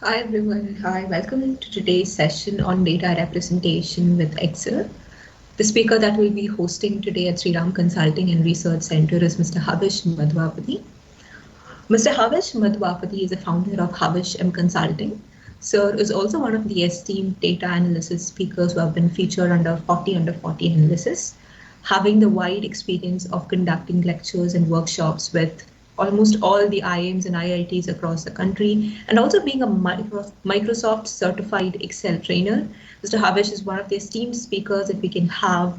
Hi everyone. Hi, welcome to today's session on data representation with Excel. The speaker that will be hosting today at Sriram Consulting and Research Center is Mr. Havish Madhwapati. Mr. Havish Madhwapati is a founder of Havish M Consulting. Sir is also one of the esteemed data analysis speakers who have been featured under 40 under 40 analysis, having the wide experience of conducting lectures and workshops with almost all the IIMs and IITs across the country, and also being a Microsoft certified Excel trainer. Mr. Havish is one of the esteemed speakers that we can have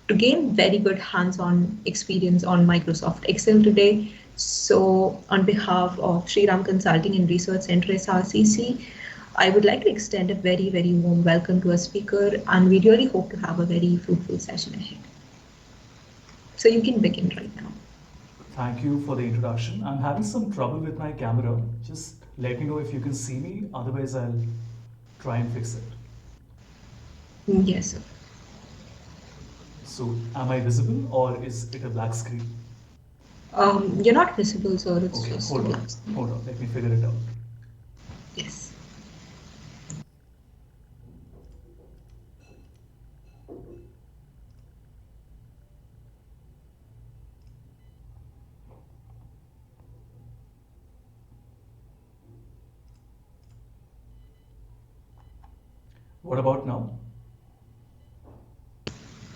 to gain very good hands-on experience on Microsoft Excel today. So on behalf of Sriram Consulting and Research Center SRCC, I would like to extend a very, very warm welcome to our speaker, and we really hope to have a very fruitful session ahead. So you can begin right now. Thank you for the introduction. I'm having some trouble with my camera. Just let me know if you can see me, otherwise, I'll try and fix it. Yes, sir. So, am I visible or is it a black screen? You're not visible, sir. It's Okay, just a hold black on. screen. Hold on, let me figure it out. Yes. What about now?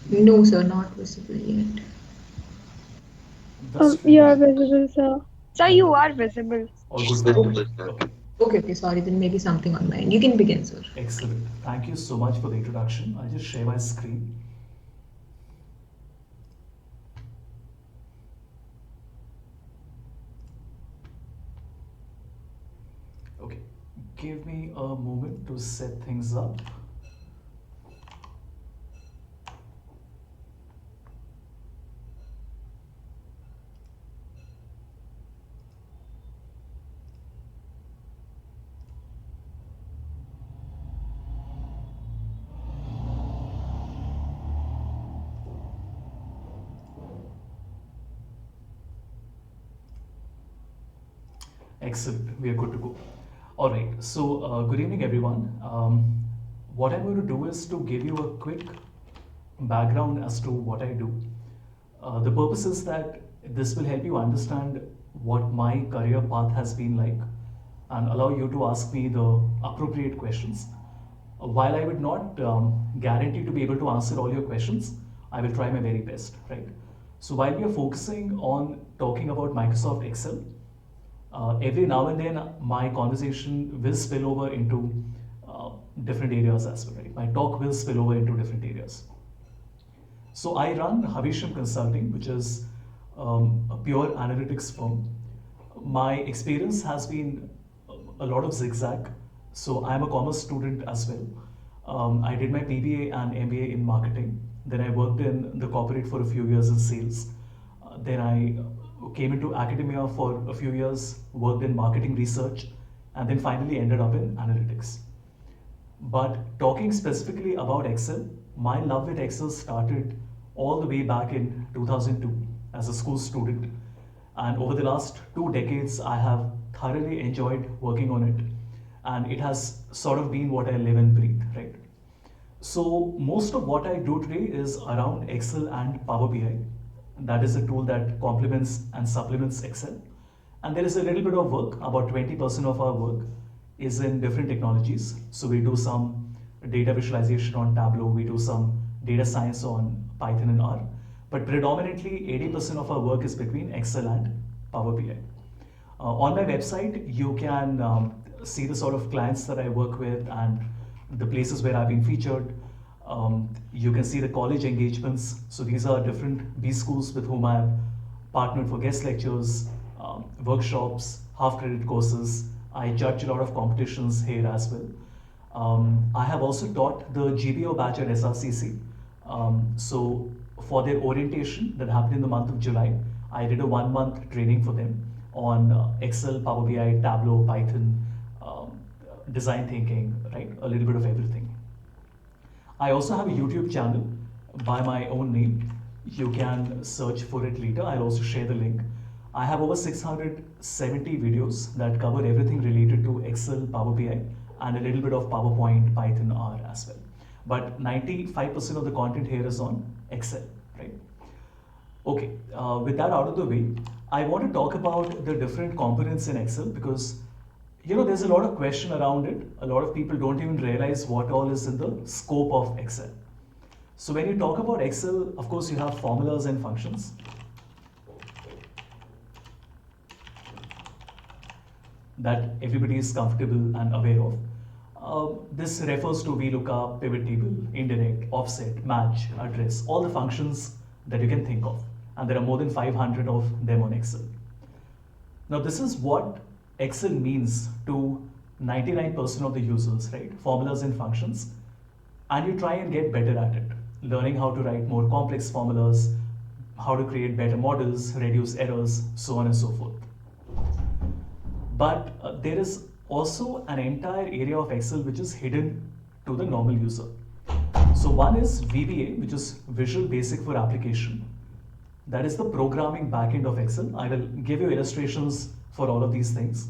No, sir, not visible yet. That's You are strange. visible, sir. Sir, All you good. are visible. All good now? Okay, Okay, sorry. Then maybe something on my end. You can begin, sir. excellent. Thank you so much for the introduction. I'll just share my screen. Okay, give me a moment to set things up. Excellent. We are good to go. All right. So, good evening, everyone. What I'm going to do is to give you a quick background as to what I do. The purpose is that this will help you understand what my career path has been like and allow you to ask me the appropriate questions. While I would not guarantee to be able to answer all your questions, I will try my very best, right? So, while we are focusing on talking about Microsoft Excel, every now and then my conversation will spill over into different areas as well, right? My talk will spill over into different areas. So I run Havisham Consulting, which is a pure analytics firm. My experience has been a lot of zigzag. So I'm a commerce student as well. I did my PBA and MBA in marketing. Then I worked in the corporate for a few years in sales. Then I came into academia for a few years, worked in marketing research, and then finally ended up in analytics. But talking specifically about Excel, my love with Excel started all the way back in 2002 as a school student. And over the last 2 decades, I have thoroughly enjoyed working on it. And it has sort of been what I live and breathe, right? So, most of what I do today is around Excel and Power BI. That is a tool that complements and supplements Excel. And there is a little bit of work, about 20% of our work is in different technologies. So we do some data visualization on Tableau, we do some data science on Python and R. But predominantly 80% of our work is between Excel and Power BI. On my website, you can see the sort of clients that I work with and the places where I've been featured. You can see the college engagements. So these are different B schools with whom I've partnered for guest lectures, workshops, half credit courses. I judge a lot of competitions here as well. I have also taught the GBO batch at SRCC. So for their orientation that happened in the month of July, I did a 1 month training for them on Excel, Power BI, Tableau, Python, design thinking, right? A little bit of everything. I also have a YouTube channel by my own name. You can search for it later. I'll also share the link. I have over 670 videos that cover everything related to Excel, Power BI, and a little bit of PowerPoint, Python, R as well. But 95% of the content here is on Excel, right? Okay, with that out of the way, I want to talk about the different components in Excel because there's a lot of question around it. A lot of people don't even realize what all is in the scope of Excel. So when you talk about Excel, of course, you have formulas and functions. That everybody is comfortable and aware of. This refers to VLOOKUP, pivot table, indirect, offset, match, address, all the functions that you can think of. And there are more than 500 of them on Excel. Now this is what Excel means to 99% of the users, right? Formulas and functions. And you try and get better at it. Learning how to write more complex formulas, how to create better models, reduce errors, so on and so forth. But there is also an entire area of Excel which is hidden to the normal user. So one is VBA, which is Visual Basic for Application. That is the programming backend of Excel. I will give you illustrations for all of these things.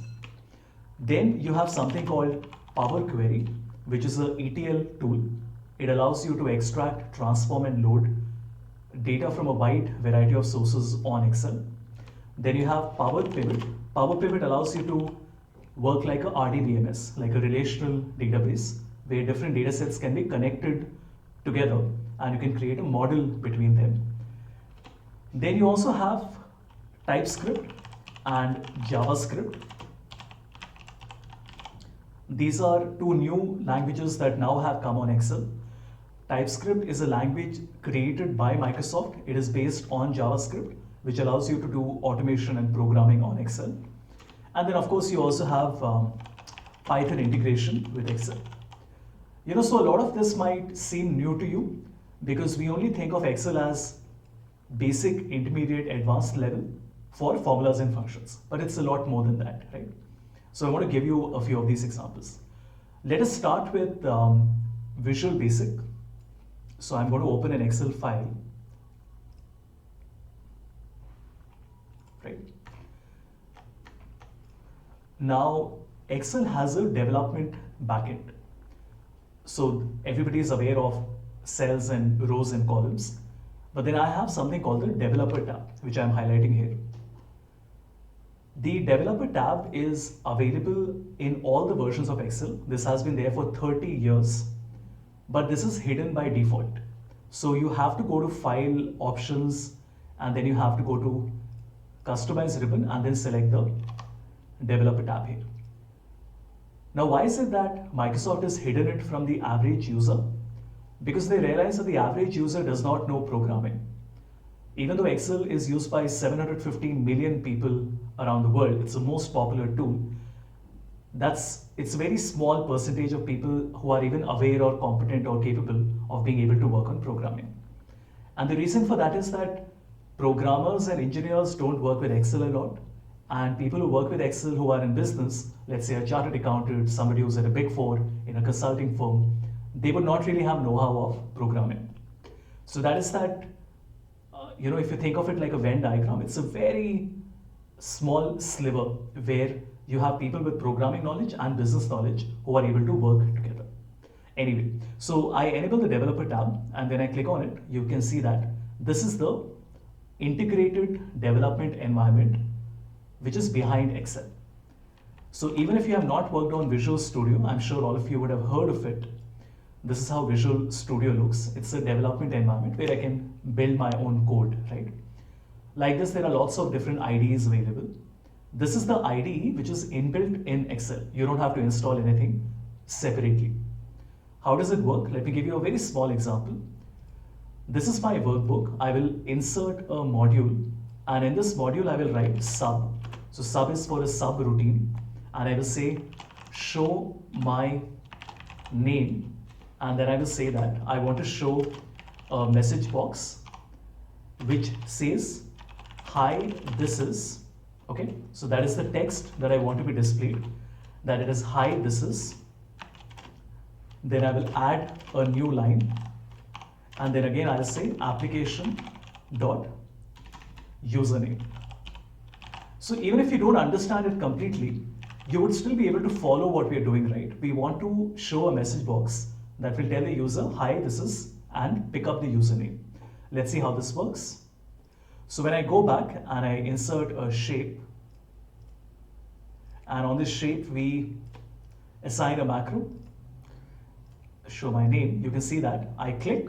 Then you have something called Power Query, which is a ETL tool. It allows you to extract, transform, and load data from a wide variety of sources on Excel. Then you have Power Pivot. Power Pivot allows you to work like a RDBMS, like a relational database, where different data sets can be connected together and you can create a model between them. Then you also have TypeScript and JavaScript. These are two new languages that now have come on Excel. TypeScript is a language created by Microsoft. It is based on JavaScript, which allows you to do automation and programming on Excel. And then of course you also have Python integration with Excel. So a lot of this might seem new to you because we only think of Excel as basic, intermediate, advanced level for formulas and functions, but it's a lot more than that, right? So I want to give you a few of these examples. Let us start with Visual Basic. So I'm going to open an Excel file, right? Now, Excel has a development backend. So everybody is aware of cells and rows and columns. But then I have something called the Developer tab, which I'm highlighting here. The Developer tab is available in all the versions of Excel. This has been there for 30 years, but this is hidden by default. So you have to go to File, Options, and then you have to go to Customize ribbon and then select the Developer tab here. Now, why is it that Microsoft has hidden it from the average user? Because they realize that the average user does not know programming. Even though Excel is used by 715 million people around the world, it's the most popular tool. It's a very small percentage of people who are even aware or competent or capable of being able to work on programming. And the reason for that is that programmers and engineers don't work with Excel a lot. And people who work with Excel who are in business, let's say a chartered accountant, somebody who's at a Big Four in a consulting firm, they would not really have know-how of programming. So that is that, if you think of it like a Venn diagram, it's a very small sliver where you have people with programming knowledge and business knowledge who are able to work together. Anyway, so I enable the Developer tab and when I click on it, you can see that this is the integrated development environment which is behind Excel. So even if you have not worked on Visual Studio, I'm sure all of you would have heard of it. This is how Visual Studio looks. It's a development environment where I can build my own code, right? Like this, there are lots of different IDEs available. This is the IDE which is inbuilt in Excel. You don't have to install anything separately. How does it work? Let me give you a very small example. This is my workbook. I will insert a module, and in this module I will write sub. So sub is for a subroutine, and I will say show my name, and then I will say that I want to show a message box which says hi, this is, okay? So that is the text that I want to be displayed, that it is hi, this is. Then I will add a new line, and then again I'll say application dot username. So even if you don't understand it completely, you would still be able to follow what we are doing, right? We want to show a message box that will tell the user, hi, this is, and pick up the username. Let's see how this works. So when I go back and I insert a shape, and on this shape we assign a macro, show my name, you can see that I click,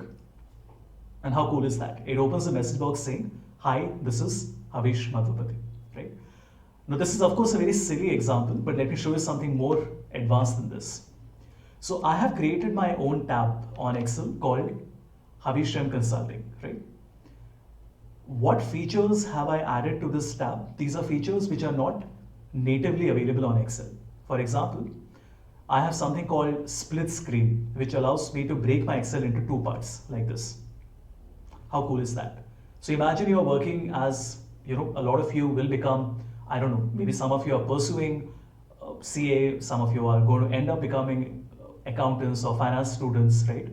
and how cool is that? It opens a message box saying, hi, this is Havish Madhupati, right? Now this is of course a very silly example, but let me show you something more advanced than this. So I have created my own tab on Excel called Havish M Consulting, right? What features have I added to this tab? These are features which are not natively available on Excel. For example, I have something called split screen, which allows me to break my Excel into two parts like this. How cool is that? So imagine you're working as, a lot of you will become, I don't know, maybe some of you are pursuing CA, some of you are going to end up becoming accountants or finance students, right?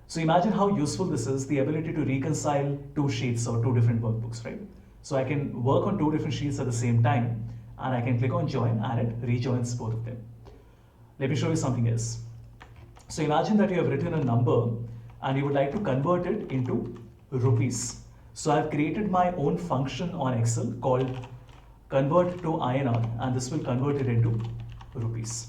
So imagine how useful this is, the ability to reconcile two sheets or two different workbooks, right? So I can work on two different sheets at the same time, and I can click on join and it rejoins both of them. Let me show you something else. So imagine that you have written a number and you would like to convert it into rupees. So I've created my own function on Excel called convert to INR, and this will convert it into rupees.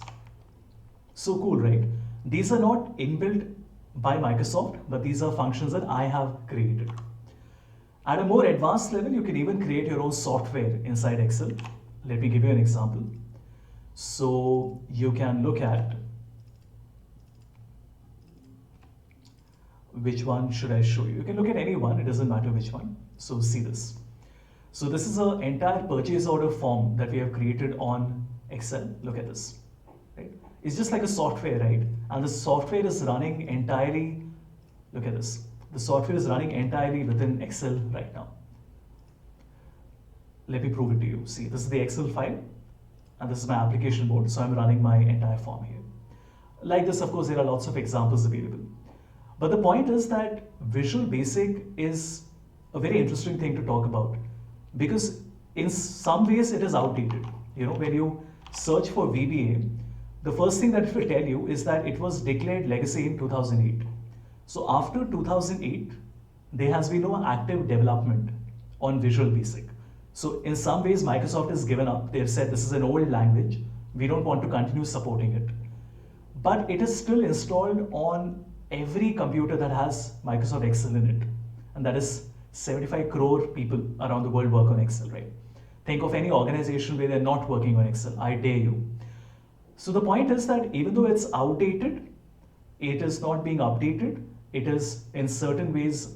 So cool, right? These are not inbuilt by Microsoft, but these are functions that I have created. At a more advanced level, you can even create your own software inside Excel. Let me give you an example. So you can look at, which one should I show you? You can look at any one, it doesn't matter which one. So see this. So this is an entire purchase order form that we have created on Excel. Look at this, right? It's just like a software, right? And the software is running entirely, look at this. The software is running entirely within Excel right now. Let me prove it to you. See, this is the Excel file, and this is my application board. So I'm running my entire form here. Like this, of course, there are lots of examples available. But the point is that Visual Basic is a very interesting thing to talk about, because in some ways it is outdated. When you search for VBA, the first thing that it will tell you is that it was declared legacy in 2008. So after 2008, there has been no active development on Visual Basic. So in some ways, Microsoft has given up. They've said this is an old language. We don't want to continue supporting it. But it is still installed on every computer that has Microsoft Excel in it. And that is 75 crore people around the world work on Excel, right? Think of any organization where they're not working on Excel. I dare you. So the point is that even though it's outdated, it is not being updated. It is in certain ways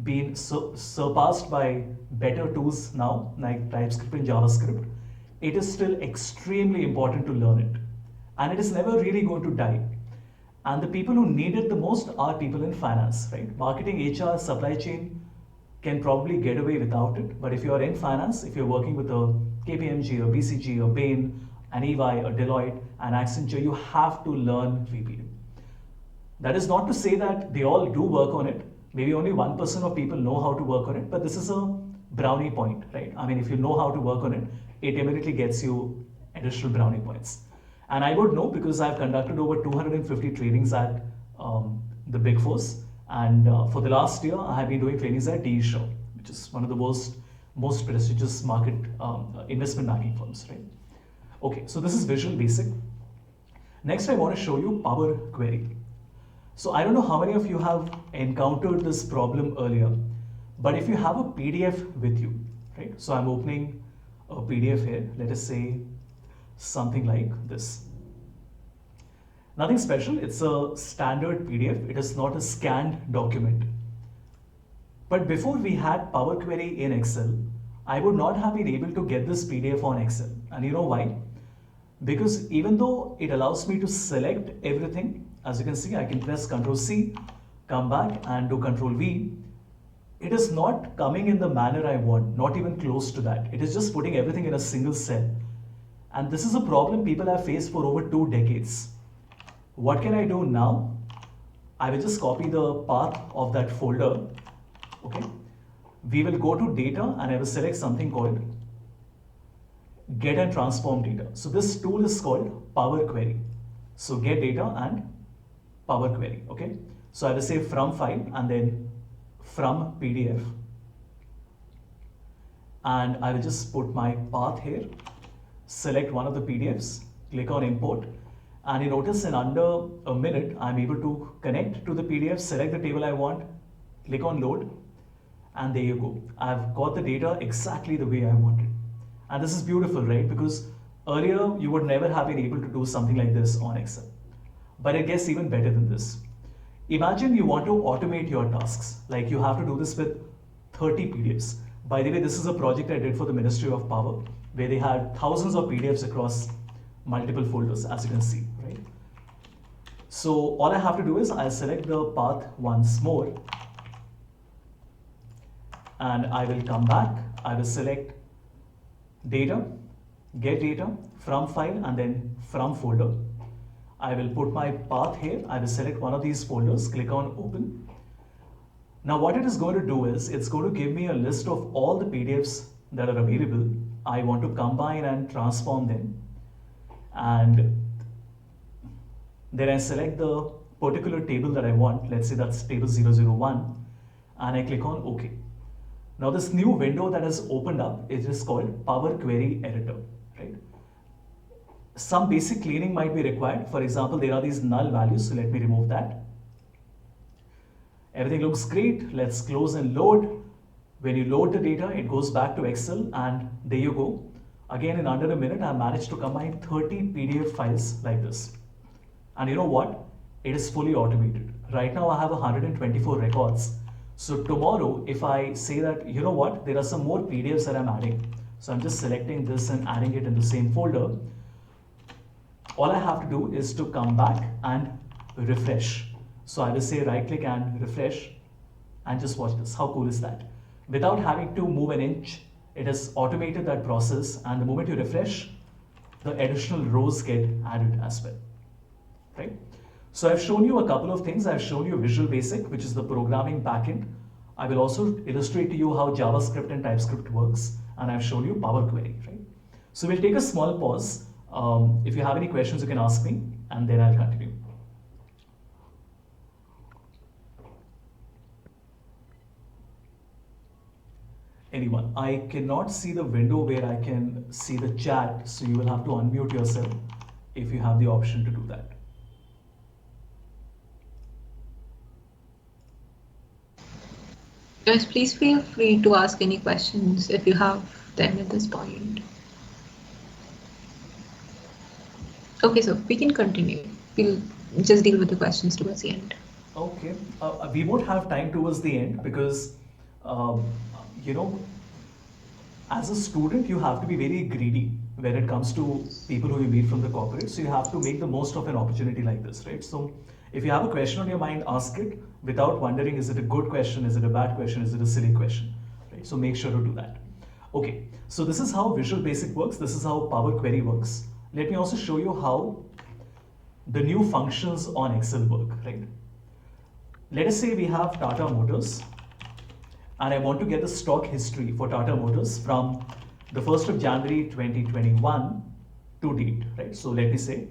being surpassed by better tools now, like TypeScript and JavaScript. It is still extremely important to learn it. And it is never really going to die. And the people who need it the most are people in finance, right? Marketing, HR, supply chain can probably get away without it. But if you are in finance, if you're working with a KPMG, or BCG, or Bain, an EY, or Deloitte, and Accenture, you have to learn VBA. That is not to say that they all do work on it. Maybe only 1% of people know how to work on it, but this is a brownie point, right? I mean, if you know how to work on it, it immediately gets you additional brownie points. And I would know because I've conducted over 250 trainings at the Big Fours. And for the last year, I have been doing trainings at DE Shaw, which is one of the most prestigious market investment banking firms, right? Okay, so this is Visual Basic. Next, I want to show you Power Query. So I don't know how many of you have encountered this problem earlier, but if you have a PDF with you, right? So I'm opening a PDF here. Let us say something like this. Nothing special. It's a standard PDF. It is not a scanned document. But before we had Power Query in Excel, I would not have been able to get this PDF on Excel. And you know why? Because even though it allows me to select everything, as you can see, I can press Ctrl C, come back and do Ctrl V. It is not coming in the manner I want, not even close to that. It is just putting everything in a single cell. And this is a problem people have faced for over 2 decades. What can I do now? I will just copy the path of that folder. Okay. We will go to data and I will select something called get and transform data. So this tool is called Power Query. So get data and Power Query, okay? So I will say from file and then from PDF. And I will just put my path here, select one of the PDFs, click on import. And you notice in under a minute, I'm able to connect to the PDF, select the table I want, click on load, and there you go. I've got the data exactly the way I wanted. And this is beautiful, right? Because earlier you would never have been able to do something like this on Excel. But it gets even better than this. Imagine you want to automate your tasks, like you have to do this with 30 PDFs. By the way, this is a project I did for the Ministry of Power, where they had thousands of PDFs across multiple folders, as you can see, right? So all I have to do is I'll select the path once more, and I will come back. I will select data, get data from file, and then from folder. I will put my path here. I will select one of these folders, click on open. Now what it is going to do is it's going to give me a list of all the PDFs that are available. I want to combine and transform them. And then I select the particular table that I want. Let's say that's table 001, and I click on OK. Now this new window that has opened up, it is called Power Query Editor, right? Some basic cleaning might be required. For example, there are these null values, so let me remove that. Everything looks great. Let's close and load. When you load the data, it goes back to Excel, and there you go. Again, in under a minute, I managed to combine 30 PDF files like this. And you know what? It is fully automated. Right now, I have 124 records. So tomorrow, if I say that, you know what, there are some more PDFs that I'm adding. So I'm just selecting this and adding it in the same folder. All I have to do is to come back and refresh. So I will say right click and refresh, and just watch this. How cool is that? Without having to move an inch, it has automated that process, and the moment you refresh, the additional rows get added as well, right? So I've shown you a couple of things. I've shown you Visual Basic, which is the programming backend. I will also illustrate to you how JavaScript and TypeScript works, and I've shown you Power Query, right? So we'll take a small pause. If you have any questions, you can ask me, and then I'll continue. Anyone? I cannot see the window where I can see the chat, so you will have to unmute yourself if you have the option to do that. Guys, please feel free to ask any questions if you have them at this point. Okay, so we can continue. We'll just deal with the questions towards the end. Okay, we won't have time towards the end because, you know, as a student, you have to be very greedy when it comes to people who you meet from the corporate. So you have to make the most of an opportunity like this, right? So if you have a question on your mind, ask it without wondering, is it a good question? Is it a bad question? Is it a silly question? Right? So make sure to do that. Okay, so this is how Visual Basic works. This is how Power Query works. Let me also show you how the new functions on Excel work, right? Let us say we have Tata Motors, and I want to get the stock history for Tata Motors from the 1st of January 2021 to date, right? So let me say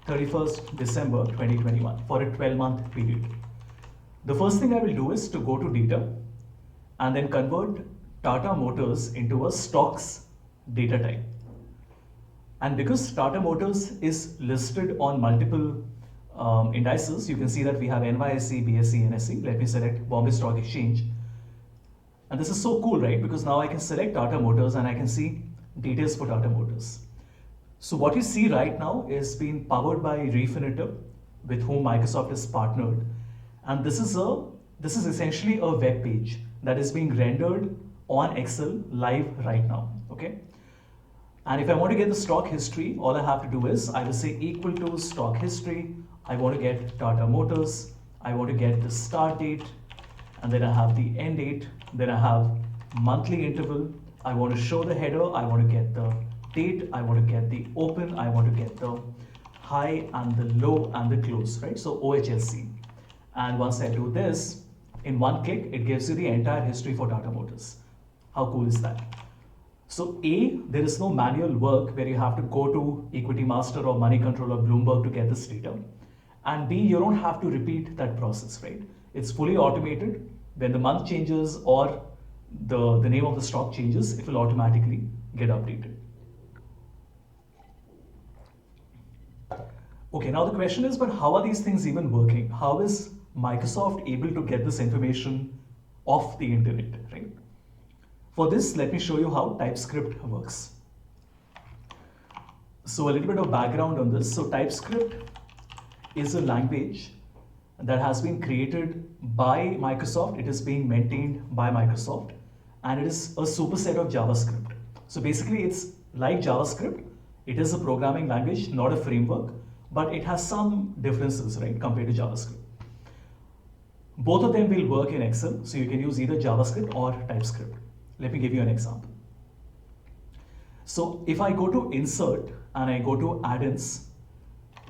31st December 2021 for a 12-month period. The first thing I will do is to go to data and then convert Tata Motors into a stocks data type. And because Tata Motors is listed on multiple indices, you can see that we have NYSE, BSE, NSE. Let me select Bombay Stock Exchange. And this is so cool, right? Because now I can select Tata Motors and I can see details for Tata Motors. So what you see right now is being powered by Refinitiv, with whom Microsoft is partnered. And this is essentially a web page that is being rendered on Excel live right now, okay? And if I want to get the stock history, all I have to do is I will say equal to stock history. I want to get Tata Motors. I want to get the start date, and then I have the end date. Then I have monthly interval. I want to show the header. I want to get the date. I want to get the open. I want to get the high and the low and the close, right? So OHSC. And once I do this, in one click, it gives you the entire history for Tata Motors. How cool is that? So A, there is no manual work where you have to go to Equity Master or Money Control or Bloomberg to get this data. And B, you don't have to repeat that process, right? It's fully automated. When the month changes or the name of the stock changes, it will automatically get updated. Okay, now the question is, but how are these things even working? How is Microsoft able to get this information off the internet, right? For this, let me show you how TypeScript works. So a little bit of background on this. So TypeScript is a language that has been created by Microsoft. It is being maintained by Microsoft, and it is a superset of JavaScript. So basically it's like JavaScript. It is a programming language, not a framework, but it has some differences, right, compared to JavaScript. Both of them will work in Excel, so you can use either JavaScript or TypeScript. Let me give you an example. So if I go to Insert and I go to Add-ins,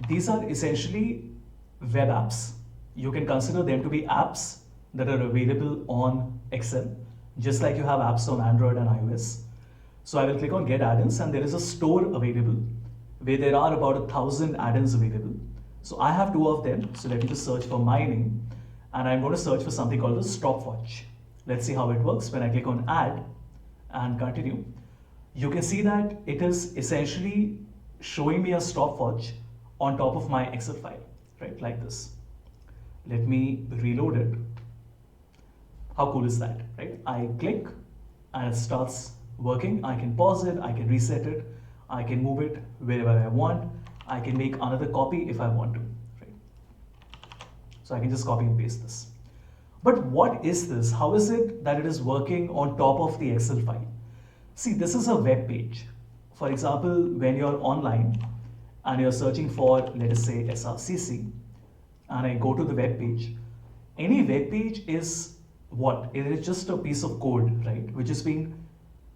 these are essentially web apps. You can consider them to be apps that are available on Excel, just like you have apps on Android and iOS. So I will click on Get Add-ins, and there is a store available where there are about 1,000 add-ins available. So I have 2 of them. So let me just search for my name, and I'm going to search for something called a stopwatch. Let's see how it works. When I click on Add and Continue, you can see that it is essentially showing me a stopwatch on top of my Excel file, right, like this. Let me reload it. How cool is that, right? I click and it starts working. I can pause it, I can reset it, I can move it wherever I want. I can make another copy if I want to, right? So I can just copy and paste this. But what is this? How is it that it is working on top of the Excel file? See, this is a web page. For example, when you're online and you're searching for, let us say, SRCC, and I go to the web page, any web page is what? It is just a piece of code, right, which is being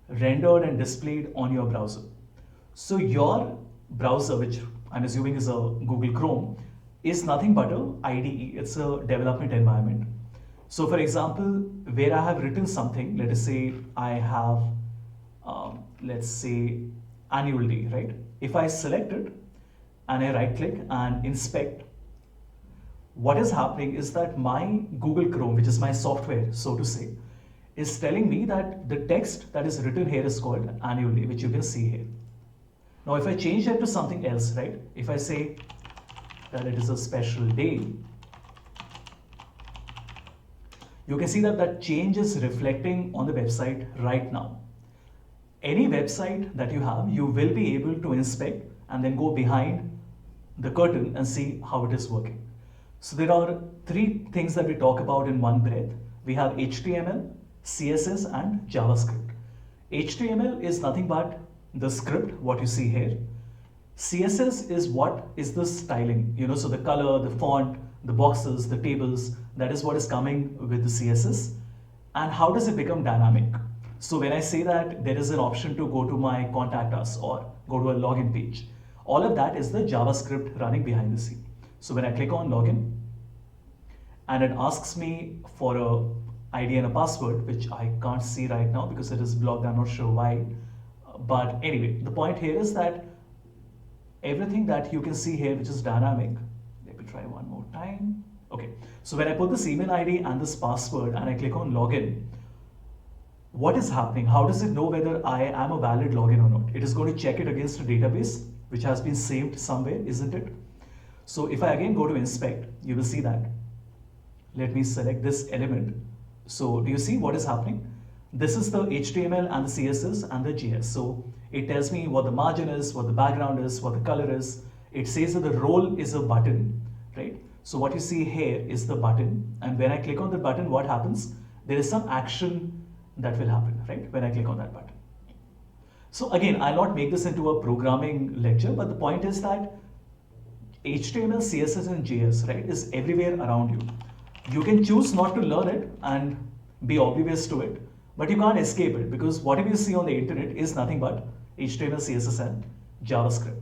rendered and displayed on your browser. So your browser, which I'm assuming is a Google Chrome, is nothing but a IDE. It's a development environment. So for example, where I have written something, let us say I have, let's say, annual day, right? If I select it and I right click and inspect, what is happening is that my Google Chrome, which is my software, so to say, is telling me that the text that is written here is called annual day, which you can see here. Now, if I change that to something else, right? If I say that it is a special day, you can see that that change is reflecting on the website right now. Any website that you have, you will be able to inspect and then go behind the curtain and see how it is working. So there are 3 things that we talk about in one breath. We have HTML, CSS, and JavaScript. HTML is nothing but the script, what you see here. CSS is what is the styling, so the color, the font, the boxes, the tables, that is what is coming with the CSS. And how does it become dynamic? So when I say that there is an option to go to my contact us or go to a login page, all of that is the JavaScript running behind the scene. So when I click on login and it asks me for a ID and a password, which I can't see right now because it is blocked, I'm not sure why. But anyway, the point here is that everything that you can see here, which is dynamic, let me try one more time. Okay, so when I put this email ID and this password and I click on login, what is happening? How does it know whether I am a valid login or not? It is going to check it against a database which has been saved somewhere, isn't it? So if I again go to inspect, you will see that. Let me select this element. So do you see what is happening? This is the HTML and the CSS and the JS. So it tells me what the margin is, what the background is, what the color is. It says that the role is a button, right? So what you see here is the button. And when I click on the button, what happens? There is some action that will happen, right? When I click on that button. So again, I'll not make this into a programming lecture, but the point is that HTML, CSS, and JS, right, is everywhere around you. You can choose not to learn it and be oblivious to it, but you can't escape it because whatever you see on the internet is nothing but HTML, CSS, and JavaScript.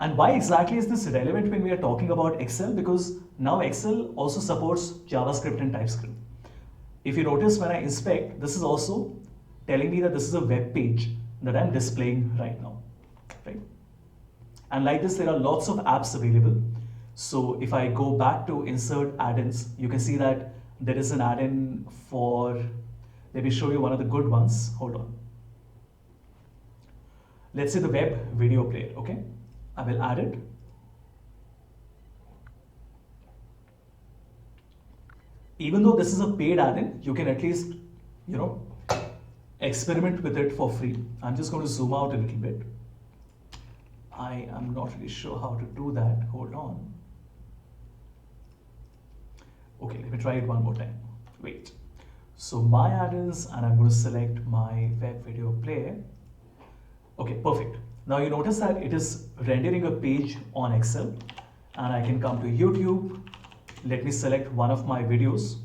And why exactly is this relevant when we are talking about Excel? Because now Excel also supports JavaScript and TypeScript. If you notice when I inspect, this is also telling me that this is a web page that I'm displaying right now, right? And like this, there are lots of apps available. So if I go back to insert add-ins, you can see that there is an add-in for, let me show you one of the good ones. Hold on. Let's say the web video player, okay? I will add it. Even though this is a paid add-in, you can at least, you know, experiment with it for free. I'm just going to zoom out a little bit. I am not really sure how to do that. Hold on. Okay, let me try it one more time. Wait. So my add-ins, and I'm going to select my web video player. Okay, perfect. Now you notice that it is rendering a page on Excel, and I can come to YouTube. Let me select one of my videos,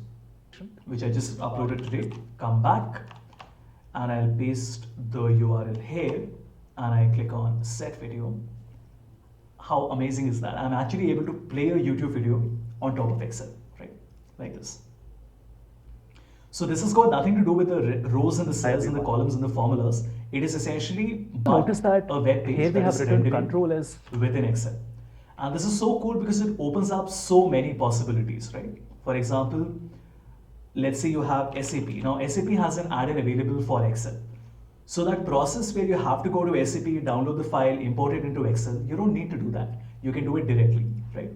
which I just uploaded today. Come back, and I'll paste the URL here, and I click on set video. How amazing is that? I'm actually able to play a YouTube video on top of Excel, right? Like this. So this has got nothing to do with the rows and the cells and the columns and the formulas. It is essentially Notice that a web page here they that have is written rendering control as within Excel. And this is so cool because it opens up so many possibilities, right? For example, let's say you have SAP. Now SAP has an add-in available for Excel. So that process where you have to go to SAP, download the file, import it into Excel, you don't need to do that. You can do it directly, right?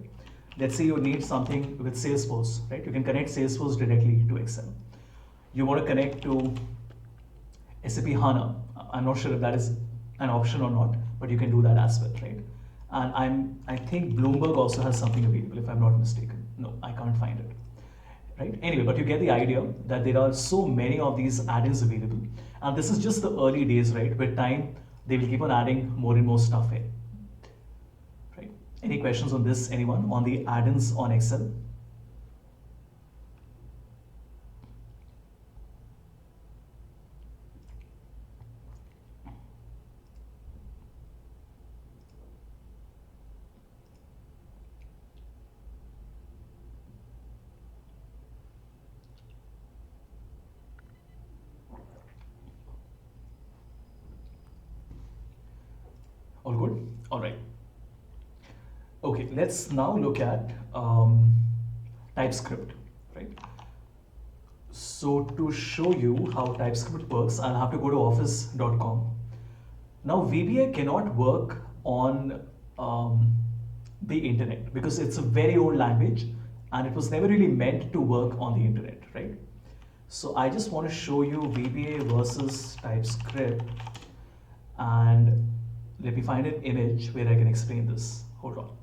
Let's say you need something with Salesforce, right? You can connect Salesforce directly to Excel. You want to connect to SAP HANA. I'm not sure if that is an option or not, but you can do that as well, right? And I think Bloomberg also has something available, if I'm not mistaken. No, I can't find it. Right? Anyway, but you get the idea that there are so many of these add-ins available. And this is just the early days, right? With time, they will keep on adding more and more stuff in. Right? Any questions on this, anyone? On the add-ins on Excel? All good? All right. Okay, let's now look at TypeScript, right? So to show you how TypeScript works, I'll have to go to office.com. Now VBA cannot work on the internet because it's a very old language and it was never really meant to work on the internet, right? So I just want to show you VBA versus TypeScript, and let me find an image where I can explain this. Hold on.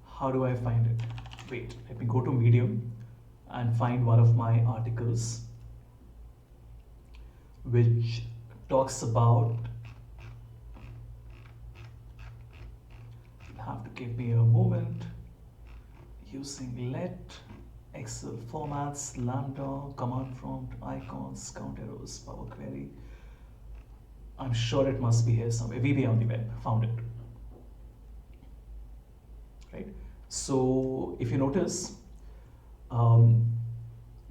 How do I find it? Wait, let me go to Medium and find one of my articles which talks about, you'll have to give me a moment, using let, Excel formats, lambda, command prompt, icons, count arrows, Power Query. I'm sure it must be here somewhere. VBA on the web, found it. Right? So if you notice,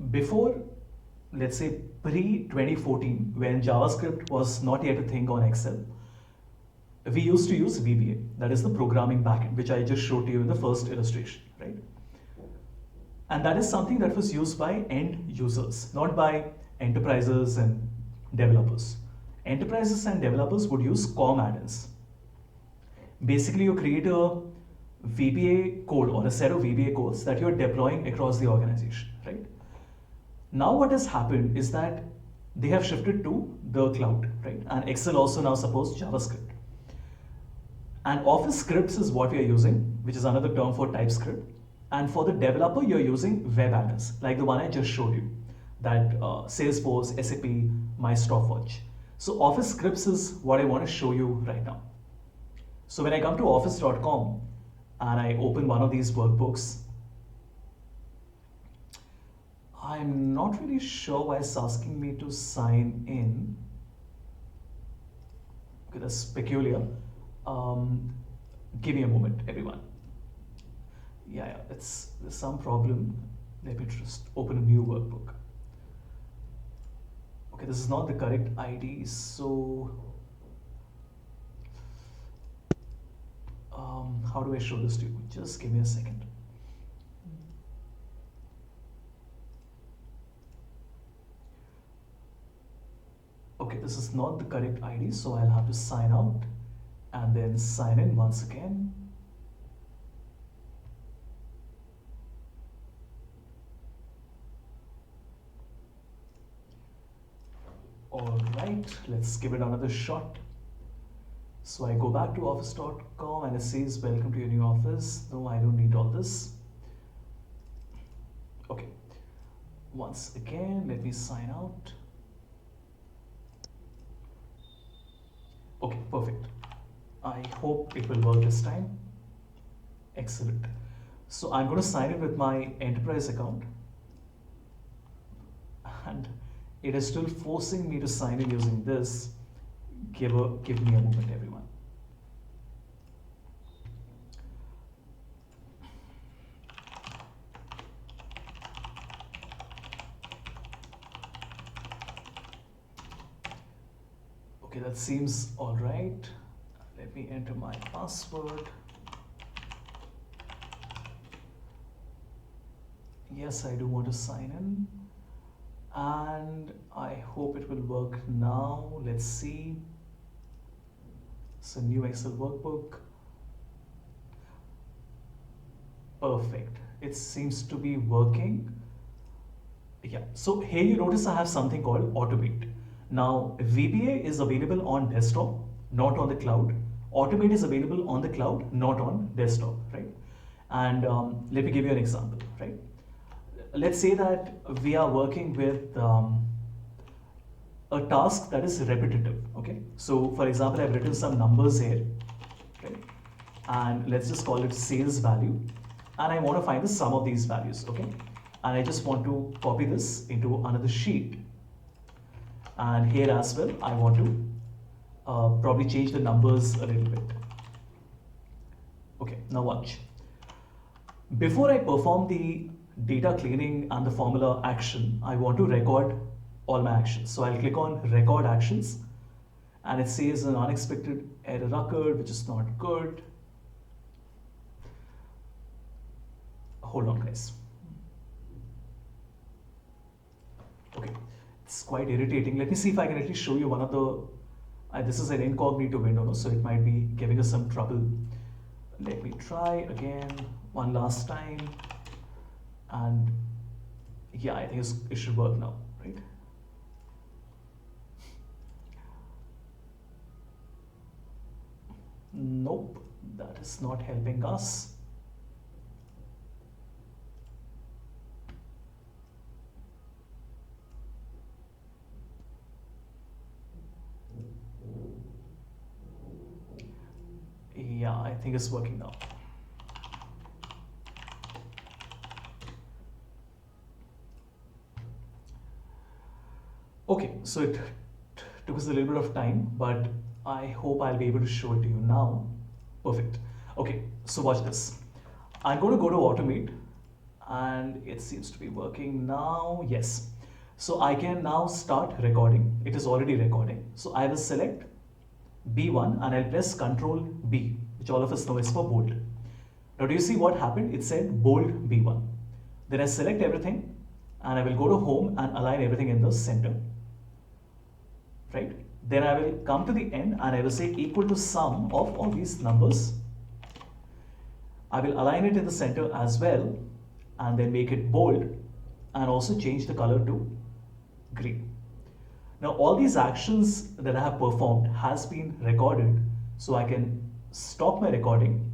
before, let's say pre-2014, when JavaScript was not yet a thing on Excel, we used to use VBA, that is the programming backend, which I just showed to you in the first illustration, right? And that is something that was used by end users, not by enterprises and developers. Enterprises and developers would use COM add-ins. Basically, you create a VBA code or a set of VBA codes that you're deploying across the organization, right? Now what has happened is that they have shifted to the cloud, right? And Excel also now supports JavaScript. And Office scripts is what we are using, which is another term for TypeScript. And for the developer, you're using web add-ins, like the one I just showed you, that Salesforce, SAP, My Stopwatch. So Office scripts is what I want to show you right now. So when I come to office.com and I open one of these workbooks, I'm not really sure why it's asking me to sign in. Okay, that's peculiar. Give me a moment, everyone. Yeah, there's some problem. Let me just open a new workbook. Okay, this is not the correct ID, so how do I show this to you? Just give me a second. Okay, this is not the correct ID, so I'll have to sign out and then sign in once again. All right, let's give it another shot. So I go back to office.com and it says welcome to your new office. No, I don't need all this. Okay, once again, let me sign out. Okay, perfect. I hope it will work this time. Excellent. So I'm going to sign in with my enterprise account, and it is still forcing me to sign in using this. Give me a moment, everyone. Okay, that seems all right. Let me enter my password. Yes, I do want to sign in, and I hope it will work now. Let's see. It's a new Excel workbook. Perfect. It seems to be working. Yeah, so here you notice I have something called Automate. Now, VBA is available on desktop, not on the cloud. Automate is available on the cloud, not on desktop, right? And let me give you an example, right? Let's say that we are working with a task that is repetitive, okay? So, for example, I've written some numbers here, right? And let's just call it sales value. And I want to find the sum of these values, okay? And I just want to copy this into another sheet. And here as well, I want to probably change the numbers a little bit. Okay, now watch. Before I perform the data cleaning and the formula action, I want to record all my actions. So I'll click on record actions, and it says an unexpected error occurred, which is not good. Hold on, guys. Okay, it's quite irritating. Let me see if I can at least show you one of the, this is an incognito window, no? So it might be giving us some trouble. Let me try again one last time. And yeah, I think it should work now, right? Nope, that is not helping us. Yeah, I think it's working now. Okay, so it took us a little bit of time, but I hope I'll be able to show it to you now. Perfect. Okay, so watch this. I'm going to go to Automate, and it seems to be working now. Yes. So I can now start recording. It is already recording. So I will select B1 and I'll press Control B, which all of us know is for bold. Now do you see what happened? It said bold B1. Then I select everything and I will go to home and align everything in the center. Right? Then I will come to the end and I will say equal to sum of all these numbers. I will align it in the center as well and then make it bold and also change the color to green. Now all these actions that I have performed has been recorded, so I can stop my recording,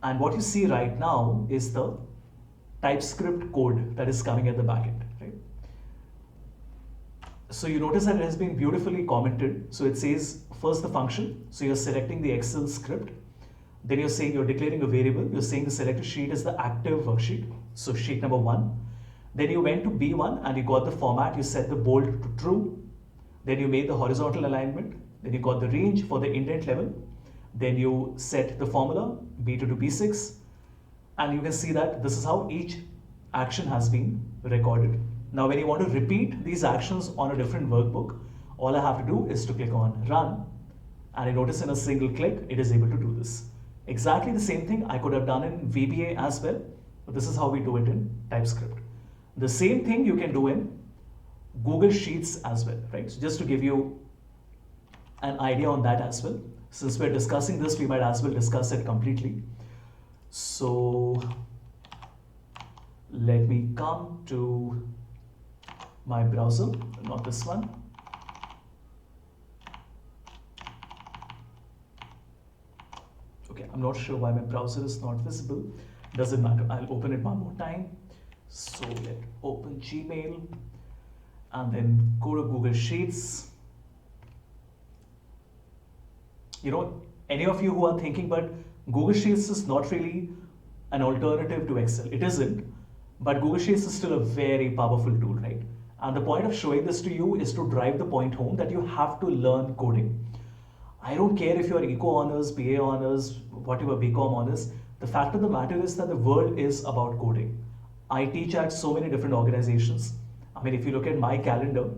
and what you see right now is the TypeScript code that is coming at the backend, right? So you notice that it has been beautifully commented. So it says first the function, so you're selecting the Excel script, then you're saying you're declaring a variable, you're saying the selected sheet is the active worksheet, so sheet number 1. Then you went to B1 and you got the format, you set the bold to true. Then you made the horizontal alignment. Then you got the range for the indent level. Then you set the formula B2 to B6. And you can see that this is how each action has been recorded. Now, when you want to repeat these actions on a different workbook, all I have to do is to click on run, and you notice in a single click, it is able to do this. Exactly the same thing I could have done in VBA as well, but this is how we do it in TypeScript. The same thing you can do in Google Sheets as well, right? So just to give you an idea on that as well. Since we're discussing this, we might as well discuss it completely. So let me come to my browser, not this one. Okay, I'm not sure why my browser is not visible. Doesn't matter, I'll open it one more time. So let open Gmail and then go to Google Sheets. You know, any of you who are thinking, but Google Sheets is not really an alternative to Excel. It isn't, but Google Sheets is still a very powerful tool, right? And the point of showing this to you is to drive the point home that you have to learn coding. I don't care if you're Eco Honors, BA Honors, whatever BCom Honors. The fact of the matter is that the world is about coding. I teach at so many different organizations. I mean, if you look at my calendar,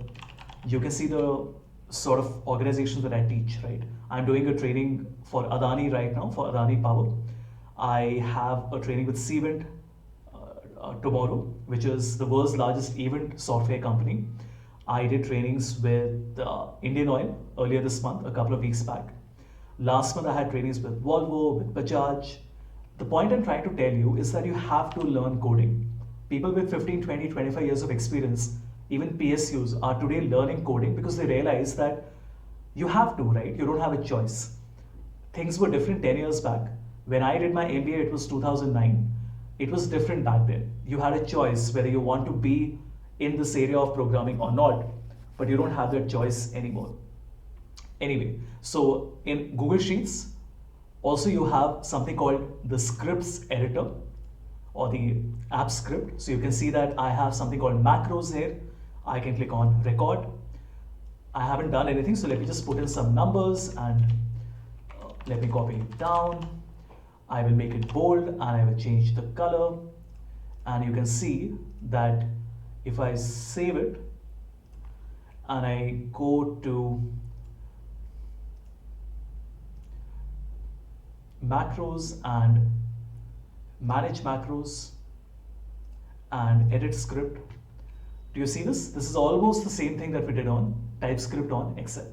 you can see the sort of organizations that I teach, right? I'm doing a training for Adani right now, for Adani Power. I have a training with Cvent tomorrow, which is the world's largest event software company. I did trainings with Indian Oil earlier this month, a couple of weeks back. Last month I had trainings with Volvo, with Bajaj. The point I'm trying to tell you is that you have to learn coding. People with 15, 20, 25 years of experience, even PSUs, are today learning coding because they realize that you have to, right? You don't have a choice. Things were different 10 years back. When I did my MBA, it was 2009. It was different back then. You had a choice whether you want to be in this area of programming or not, but you don't have that choice anymore. Anyway, so in Google Sheets, also you have something called the scripts editor or the app script. So you can see that I have something called macros here. I can click on record. I haven't done anything, so let me just put in some numbers and let me copy it down. I will make it bold and I will change the color. And you can see that if I save it and I go to macros and manage macros and edit script, do you see this? This is almost the same thing that we did on TypeScript on Excel.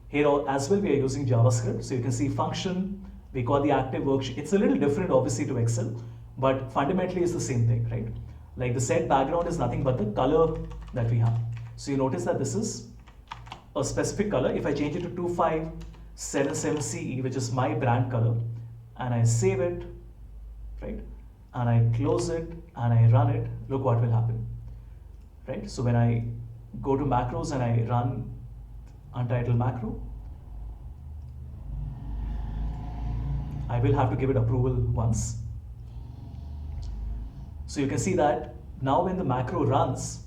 Here as well we are using JavaScript, so you can see function, we call the active worksheet. It's a little different obviously to Excel, but fundamentally it's the same thing, right? Like the set background is nothing but the color that we have. So you notice that this is a specific color. If I change it to 2577CE, which is my brand color, and I save it, right? And I close it and I run it, look what will happen, right? So when I go to macros and I run untitled macro, I will have to give it approval once. So you can see that now when the macro runs,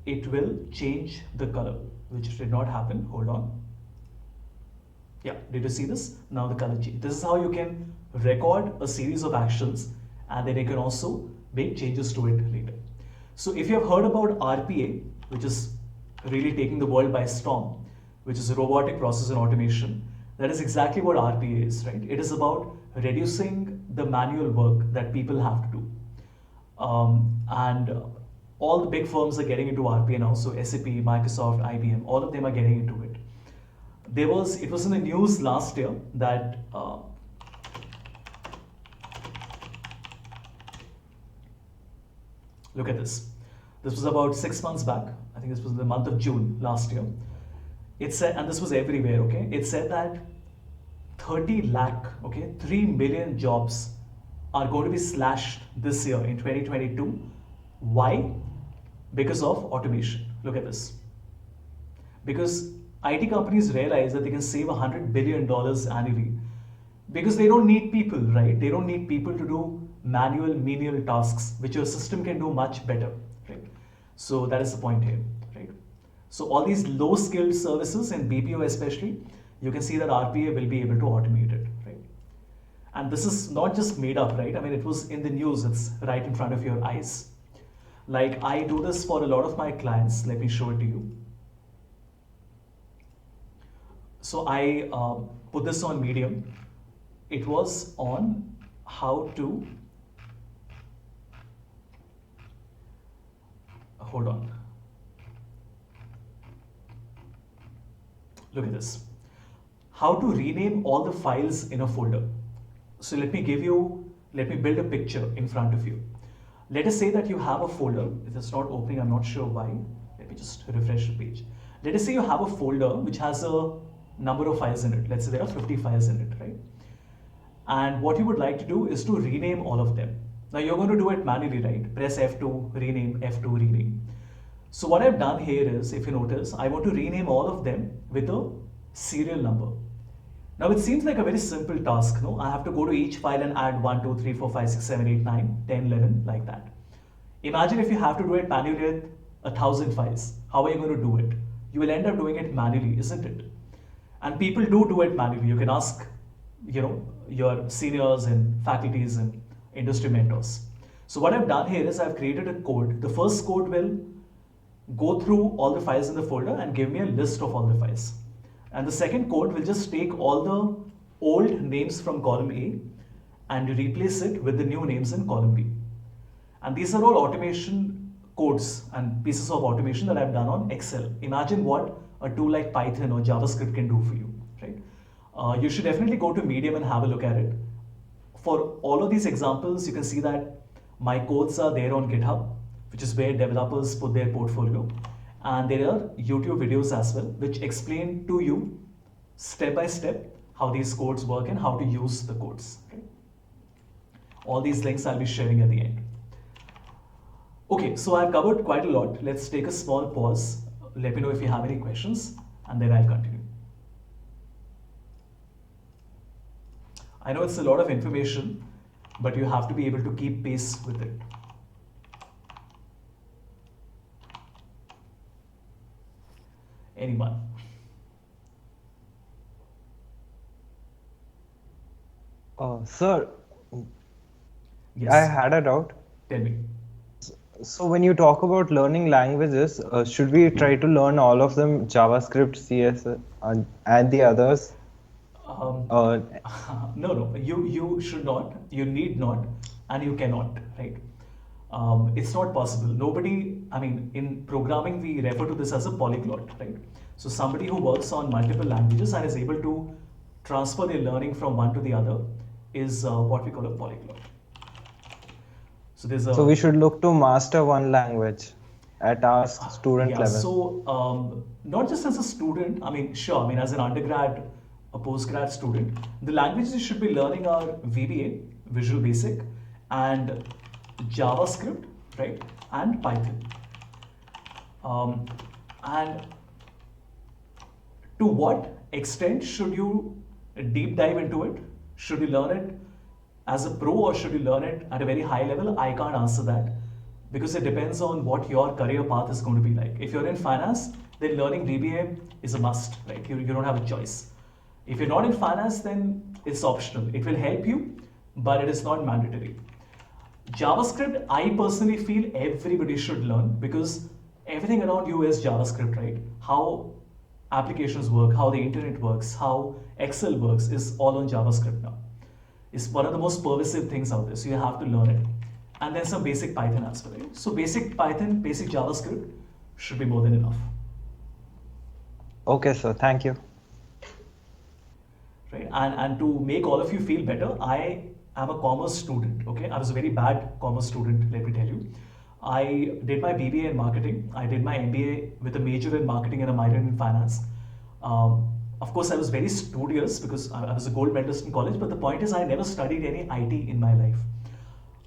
it will change the color, which did not happen. Hold on. Yeah, did you see this? Now the color change. This is how you can record a series of actions and then you can also make changes to it later. So if you have heard about RPA, which is really taking the world by storm, which is robotic process and automation, that is exactly what RPA is, right? It is about reducing the manual work that people have to do. And all the big firms are getting into RPA now. So SAP, Microsoft, IBM, all of them are getting into it. It was in the news last year that look at this. This was about 6 months back. I think this was in the month of June last year. It said, and this was everywhere, okay? It said that 30 lakh, okay, 3 million jobs are going to be slashed this year in 2022. Why? Because of automation. Look at this. Because IT companies realize that they can save $100 billion annually because they don't need people, right? They don't need people to do manual, menial tasks, which your system can do much better, right? So that is the point here, right? So all these low-skilled services in BPO especially, you can see that RPA will be able to automate it, right? And this is not just made up, right? I mean, it was in the news, it's right in front of your eyes. Like I do this for a lot of my clients. Let me show it to you. So I put this on Medium. It was on how to, hold on. Look at this. How to rename all the files in a folder. So let me build a picture in front of you. Let us say that you have a folder. If it's not opening, I'm not sure why. Let me just refresh the page. Let us say you have a folder which has a number of files in it. Let's say there are 50 files in it, right? And what you would like to do is to rename all of them. Now you're going to do it manually, right? Press F2, rename, F2, rename. So what I've done here is, if you notice, I want to rename all of them with a serial number. Now it seems like a very simple task, no? I have to go to each file and add 1, 2, 3, 4, 5, 6, 7, 8, 9, 10, 11, like that. Imagine if you have to do it manually with 1,000 files. How are you going to do it? You will end up doing it manually, isn't it? And people do it manually. You can ask, your seniors and faculties and industry mentors. So what I've done here is I've created a code. The first code will go through all the files in the folder and give me a list of all the files. And the second code will just take all the old names from column A and replace it with the new names in column B. And these are all automation codes and pieces of automation that I've done on Excel. Imagine what a tool like Python or JavaScript can do for you, right? You should definitely go to Medium and have a look at it. For all of these examples, you can see that my codes are there on GitHub, which is where developers put their portfolio. And there are YouTube videos as well, which explain to you step by step how these codes work and how to use the codes. Okay? All these links I'll be sharing at the end. Okay, so I've covered quite a lot. Let's take a small pause. Let me know if you have any questions, and then I'll continue. I know it's a lot of information, but you have to be able to keep pace with it. Anyone? Sir, Yes. I had a doubt. Tell me. So when you talk about learning languages, should we try to learn all of them, JavaScript, CSS, and the others? No. You should not. You need not, and you cannot. Right? It's not possible. Nobody. I mean, in programming, we refer to this as a polyglot. Right? So somebody who works on multiple languages and is able to transfer their learning from one to the other is what we call a polyglot. So there's a. So we should look to master one language at our student Yeah, level. so not just as a student, I mean, sure, I mean, as an undergrad, a postgrad student, the languages you should be learning are VBA, Visual Basic, and JavaScript, right, and Python. And to what extent should you deep dive into it? Should you learn it as a pro or should you learn it at a very high level? I can't answer that because it depends on what your career path is going to be like. If you're in finance, then learning VBA is a must, right? You don't have a choice. If you're not in finance, then it's optional. It will help you, but it is not mandatory. JavaScript, I personally feel everybody should learn because everything around you is JavaScript, right? How applications work, how the internet works, how Excel works is all on JavaScript now. It's one of the most pervasive things out there, so you have to learn it. And then some basic Python as well, right? So basic Python, basic JavaScript should be more than enough. Okay, sir. Thank you. Right? And to make all of you feel better, I am a commerce student, okay? I was a very bad commerce student, let me tell you. I did my BBA in marketing. I did my MBA with a major in marketing and a minor in finance. Of course, I was very studious because I was a gold medalist in college, but the point is I never studied any IT in my life.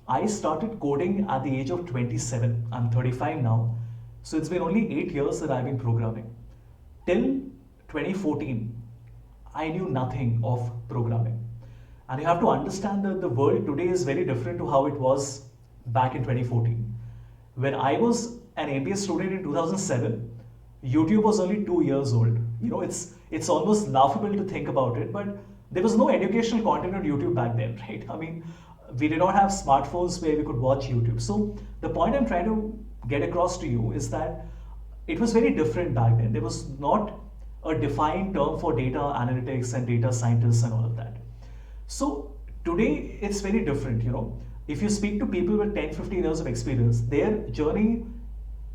I started coding at the age of 27. I'm 35 now. So it's been only 8 years that I've been programming. Till 2014, I knew nothing of programming. And you have to understand that the world today is very different to how it was back in 2014. When I was an MBA student in 2007, YouTube was only 2 years old. You know, it's almost laughable to think about it, but there was no educational content on YouTube back then, right? I mean, we did not have smartphones where we could watch YouTube. So the point I'm trying to get across to you is that it was very different back then. There was not a defined term for data analytics and data scientists and all of that. So today it's very different, you know. If you speak to people with 10, 15 years of experience, their journey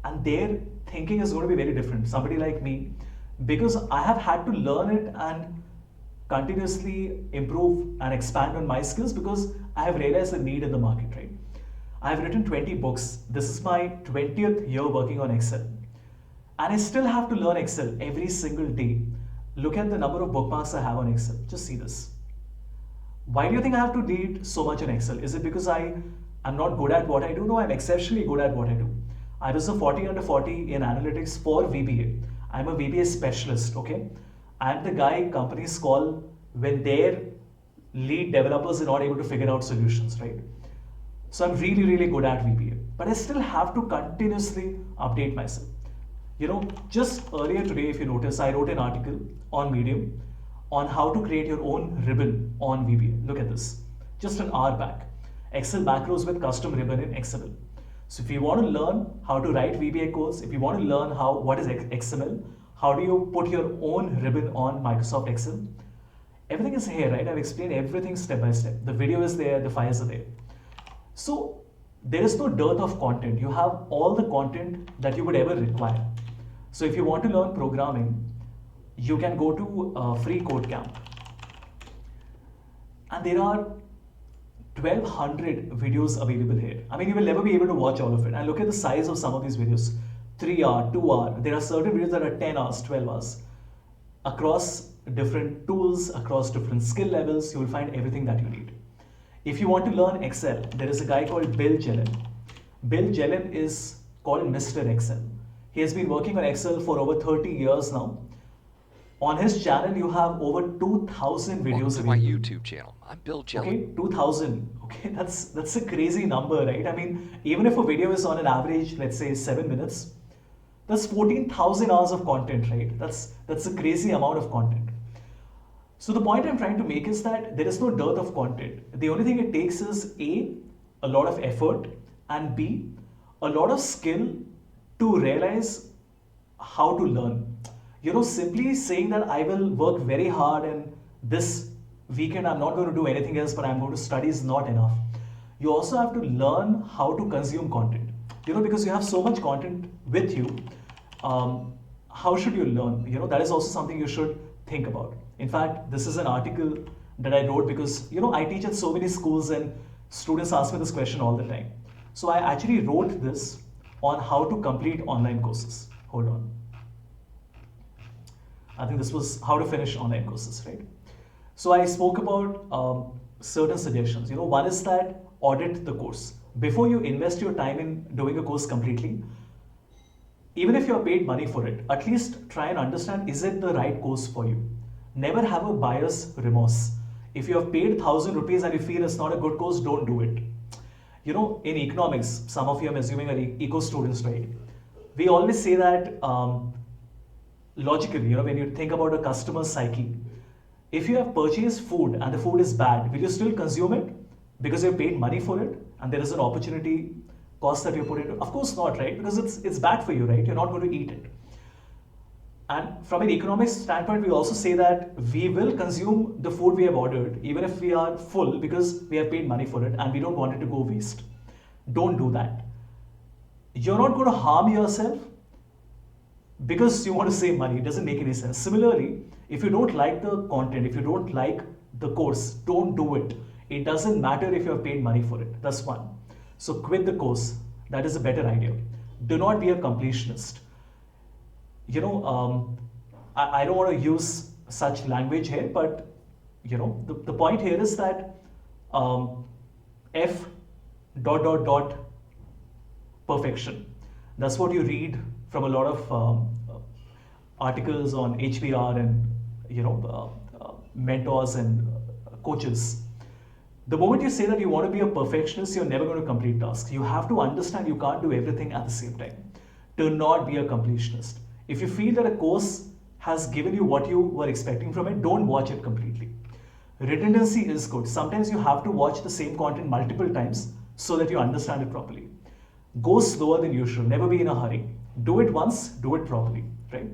and their thinking is going to be very different. Somebody like me, because I have had to learn it and continuously improve and expand on my skills because I have realized the need in the market, right? I have written 20 books. This is my 20th year working on Excel. And I still have to learn Excel every single day. Look at the number of bookmarks I have on Excel. Just see this. Why do you think I have to read so much on Excel? Is it because I am not good at what I do? No, I'm exceptionally good at what I do. I was a 40 under 40 in analytics for VBA. I'm a VBA specialist, okay? I'm the guy companies call when their lead developers are not able to figure out solutions, right? So I'm really, really good at VBA. But I still have to continuously update myself. You know, just earlier today, if you notice, I wrote an article on Medium on how to create your own ribbon on VBA. Look at this. Just an hour back. Excel macros with custom ribbon in XML. So if you want to learn how to write VBA codes, if you want to learn what is XML, how do you put your own ribbon on Microsoft Excel, everything is here, right? I've explained everything step by step. The video is there, the files are there. So there is no dearth of content. You have all the content that you would ever require. So if you want to learn programming, you can go to Free Code Camp. And there are 1200 videos available here. I mean, you will never be able to watch all of it. And look at the size of some of these videos. 3 hour, 2 hour. There are certain videos that are 10 hours, 12 hours. Across different tools, across different skill levels, you will find everything that you need. If you want to learn Excel, there is a guy called Bill Jelen. Bill Jelen is called Mr. Excel. He has been working on Excel for over 30 years now. On his channel, you have over 2,000 videos. Welcome to my YouTube channel. I'm Bill Jelen. Okay, 2,000. Okay, that's a crazy number, right? I mean, even if a video is on an average, let's say 7 minutes, that's 14,000 hours of content, right? That's a crazy amount of content. So the point I'm trying to make is that there is no dearth of content. The only thing it takes is A, a lot of effort, and B, a lot of skill to realize how to learn. You know, simply saying that I will work very hard and this weekend I'm not going to do anything else but I'm going to study is not enough. You also have to learn how to consume content. You know, because you have so much content with you, how should you learn? You know, that is also something you should think about. In fact, this is an article that I wrote because, you know, I teach at so many schools and students ask me this question all the time. So I actually wrote this on how to complete online courses. Hold on. I think this was how to finish online courses, right? So I spoke about certain suggestions. You know, one is that audit the course. Before you invest your time in doing a course completely, even if you're paid money for it, at least try and understand, is it the right course for you? Never have a buyer's remorse. If you have paid 1,000 rupees and you feel it's not a good course, don't do it. You know, in economics, some of you I'm assuming are eco students, right? We always say that logically, you know, when you think about a customer's psyche, if you have purchased food and the food is bad, will you still consume it because you've paid money for it and there is an opportunity cost that you put into? Of course not, right? Because it's bad for you, right? You're not going to eat it. And from an economics standpoint, we also say that we will consume the food we have ordered, even if we are full, because we have paid money for it and we don't want it to go waste. Don't do that. You're not going to harm yourself because you want to save money. It doesn't make any sense. Similarly, if you don't like the content, if you don't like the course, don't do it. It doesn't matter if you have paid money for it. That's one. So quit the course. That is a better idea. Do not be a completionist. You know, I don't want to use such language here, but you know, the point here is that F ... perfection. That's what you read from a lot of articles on HBR and, you know, mentors and coaches. The moment you say that you want to be a perfectionist, you're never going to complete tasks. You have to understand you can't do everything at the same time. Do not be a completionist. If you feel that a course has given you what you were expecting from it, don't watch it completely. Redundancy is good. Sometimes you have to watch the same content multiple times so that you understand it properly. Go slower than usual. Never be in a hurry. Do it once, do it properly, right?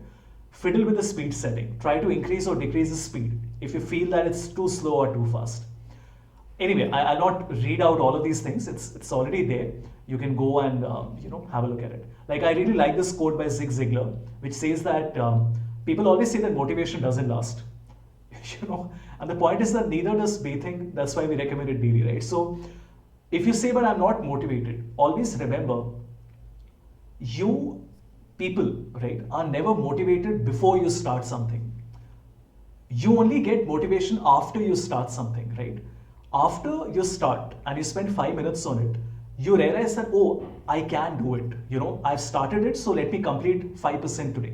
Fiddle with the speed setting. Try to increase or decrease the speed if you feel that it's too slow or too fast. Anyway, I'll not read out all of these things. It's already there. You can go and have a look at it. Like, I really like this quote by Zig Ziglar, which says that people always say that motivation doesn't last. And the point is that neither does bathing. That's why we recommend it daily, right? So if you say, but I'm not motivated, always remember, you people, right, are never motivated before you start something. You only get motivation after you start something, right? After you start and you spend 5 minutes on it, you realize that, oh, I can do it. I've started it, so let me complete 5% today.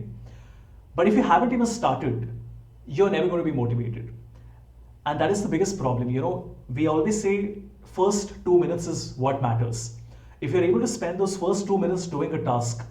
But if you haven't even started, you're never going to be motivated. And that is the biggest problem. We always say first 2 minutes is what matters. If you're able to spend those first 2 minutes doing a task,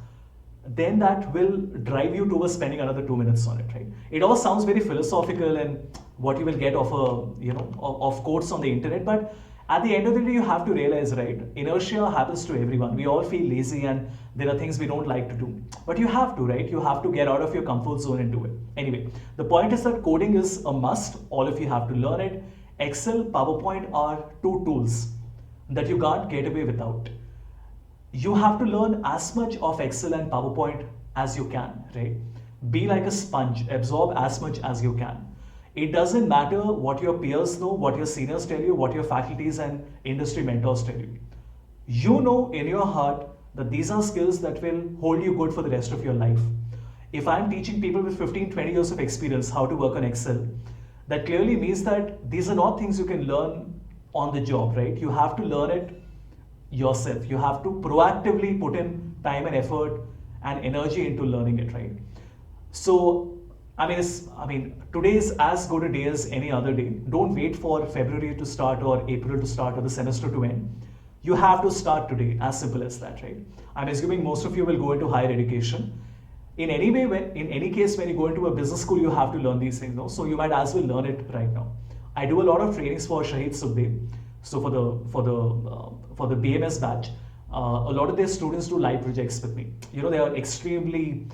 then that will drive you towards spending another 2 minutes on it, right? It all sounds very philosophical and what you will get of of quotes on the internet, but at the end of the day, you have to realize, right? Inertia happens to everyone. We all feel lazy and there are things we don't like to do. But you have to, right? You have to get out of your comfort zone and do it. Anyway, the point is that coding is a must. All of you have to learn it. Excel, PowerPoint are two tools that you can't get away without. You have to learn as much of Excel and PowerPoint as you can, right? Be like a sponge, absorb as much as you can. It doesn't matter what your peers know, what your seniors tell you, what your faculties and industry mentors tell you. You know in your heart that these are skills that will hold you good for the rest of your life. If I'm teaching people with 15, 20 years of experience how to work on Excel, that clearly means that these are not things you can learn on the job, right? You have to learn it yourself. You have to proactively put in time and effort and energy into learning it, right? So, today is as good a day as any other day. Don't wait for February to start or April to start or the semester to end. You have to start today, as simple as that, right? I'm assuming most of you will go into higher education. In any case, when you go into a business school, you have to learn these things, no? So you might as well learn it right now. I do a lot of trainings for Shahid Sukhdev. So for the BMS batch, a lot of their students do live projects with me. They are extremely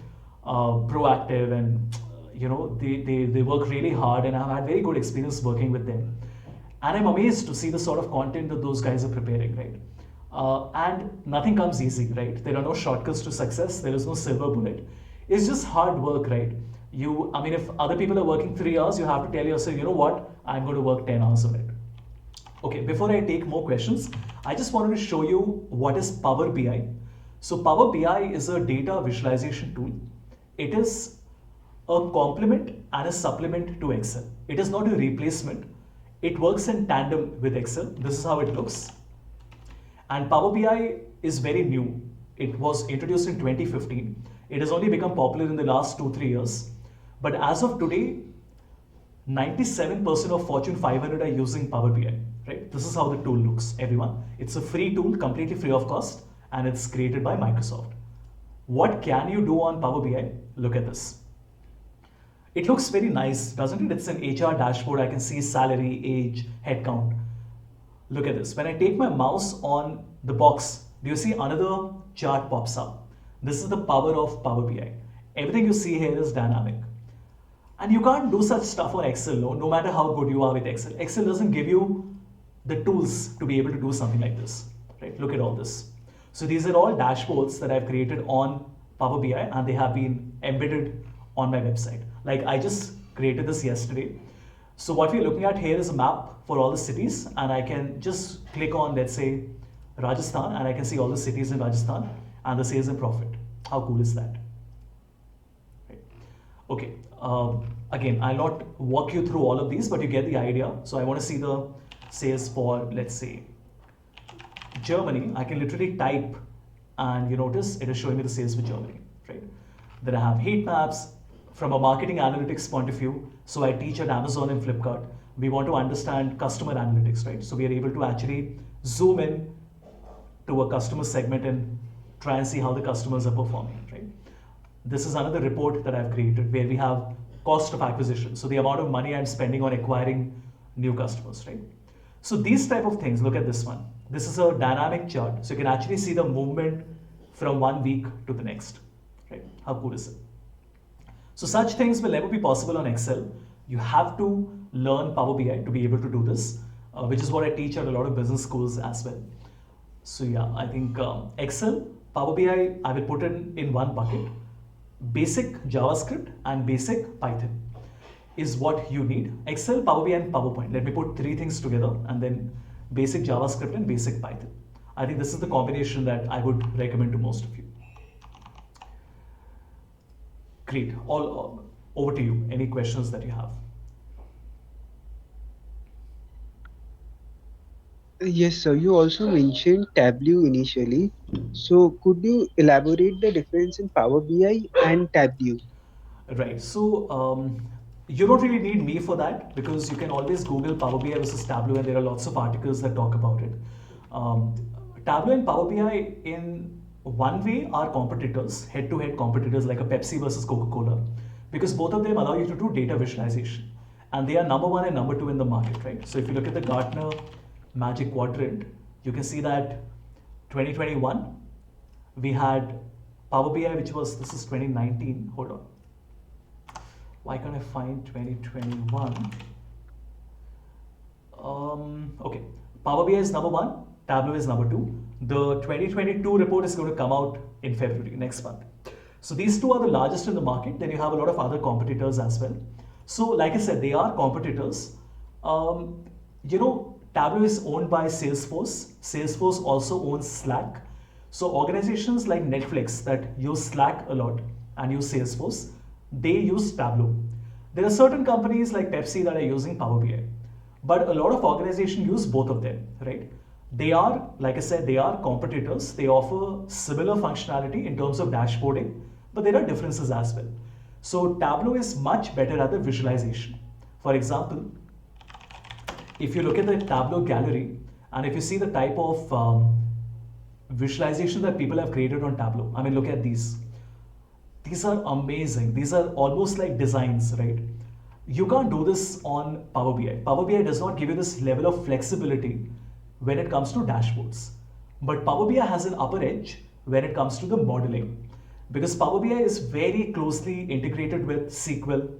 proactive and they work really hard, and I've had very good experience working with them. And I'm amazed to see the sort of content that those guys are preparing, right? And nothing comes easy, right? There are no shortcuts to success. There is no silver bullet. It's just hard work, right? If other people are working 3 hours, you have to tell yourself, you know what? I'm going to work 10 hours on it. Okay, before I take more questions, I just wanted to show you what is Power BI. So Power BI is a data visualization tool. It is a complement and a supplement to Excel. It is not a replacement. It works in tandem with Excel. This is how it looks. And Power BI is very new. It was introduced in 2015. It has only become popular in the last 2-3 years. But as of today, 97% of Fortune 500 are using Power BI, right? This is how the tool looks, everyone. It's a free tool, completely free of cost, and it's created by Microsoft. What can you do on Power BI? Look at this. It looks very nice, doesn't it? It's an HR dashboard. I can see salary, age, headcount. Look at this. When I take my mouse on the box, do you see another chart pops up? This is the power of Power BI. Everything you see here is dynamic. And you can't do such stuff on Excel, no matter how good you are with Excel. Excel doesn't give you the tools to be able to do something like this, right? Look at all this. So these are all dashboards that I've created on Power BI, and they have been embedded on my website. Like, I just created this yesterday. So what we're looking at here is a map for all the cities, and I can just click on, let's say, Rajasthan, and I can see all the cities in Rajasthan and the sales and profit. How cool is that? Right. Okay. Again, I'll not walk you through all of these, but you get the idea. So I want to see the sales for, let's say, Germany. I can literally type, and you notice it is showing me the sales for Germany, right? Then I have heat maps. From a marketing analytics point of view, so I teach at Amazon and Flipkart. We want to understand customer analytics, right? So we are able to actually zoom in to a customer segment and try and see how the customers are performing, right? This is another report that I've created where we have cost of acquisition. So the amount of money I'm spending on acquiring new customers, right? So these type of things, look at this one. This is a dynamic chart, so you can actually see the movement from one week to the next, right? How cool is it? So such things will never be possible on Excel. You have to learn Power BI to be able to do this, which is what I teach at a lot of business schools as well. So yeah, I think Excel, Power BI, I will put in one bucket. Basic JavaScript and basic Python is what you need. Excel, Power BI and PowerPoint. Let me put three things together, and then basic JavaScript and basic Python. I think this is the combination that I would recommend to most of you. Great. All over to you. Any questions that you have? Yes, sir. You also mentioned Tableau initially. So could you elaborate the difference in Power BI and Tableau? Right. So you don't really need me for that, because you can always Google Power BI versus Tableau, and there are lots of articles that talk about it. Tableau and Power BI in one way are competitors, head-to-head competitors, like a Pepsi versus Coca-Cola, because both of them allow you to do data visualization, and they are number one and number two in the market, right? So if you look at the Gartner Magic Quadrant, you can see that 2021 we had Power BI, which was, this is 2019. Hold on. Why can't I find 2021? Okay, Power BI is number one, Tableau is number two. The 2022 report is going to come out in February, next month. So these two are the largest in the market. Then you have a lot of other competitors as well. So like I said, they are competitors. Tableau is owned by Salesforce. Salesforce also owns Slack. So organizations like Netflix that use Slack a lot and use Salesforce, they use Tableau. There are certain companies like Pepsi that are using Power BI, but a lot of organizations use both of them, right? They are, like I said, they are competitors. They offer similar functionality in terms of dashboarding, but there are differences as well. So Tableau is much better at the visualization. For example, if you look at the Tableau gallery, and if you see the type of visualization that people have created on Tableau, I mean, look at these. These are amazing. These are almost like designs, right? You can't do this on Power BI. Power BI does not give you this level of flexibility when it comes to dashboards. But Power BI has an upper edge when it comes to the modeling, because Power BI is very closely integrated with SQL,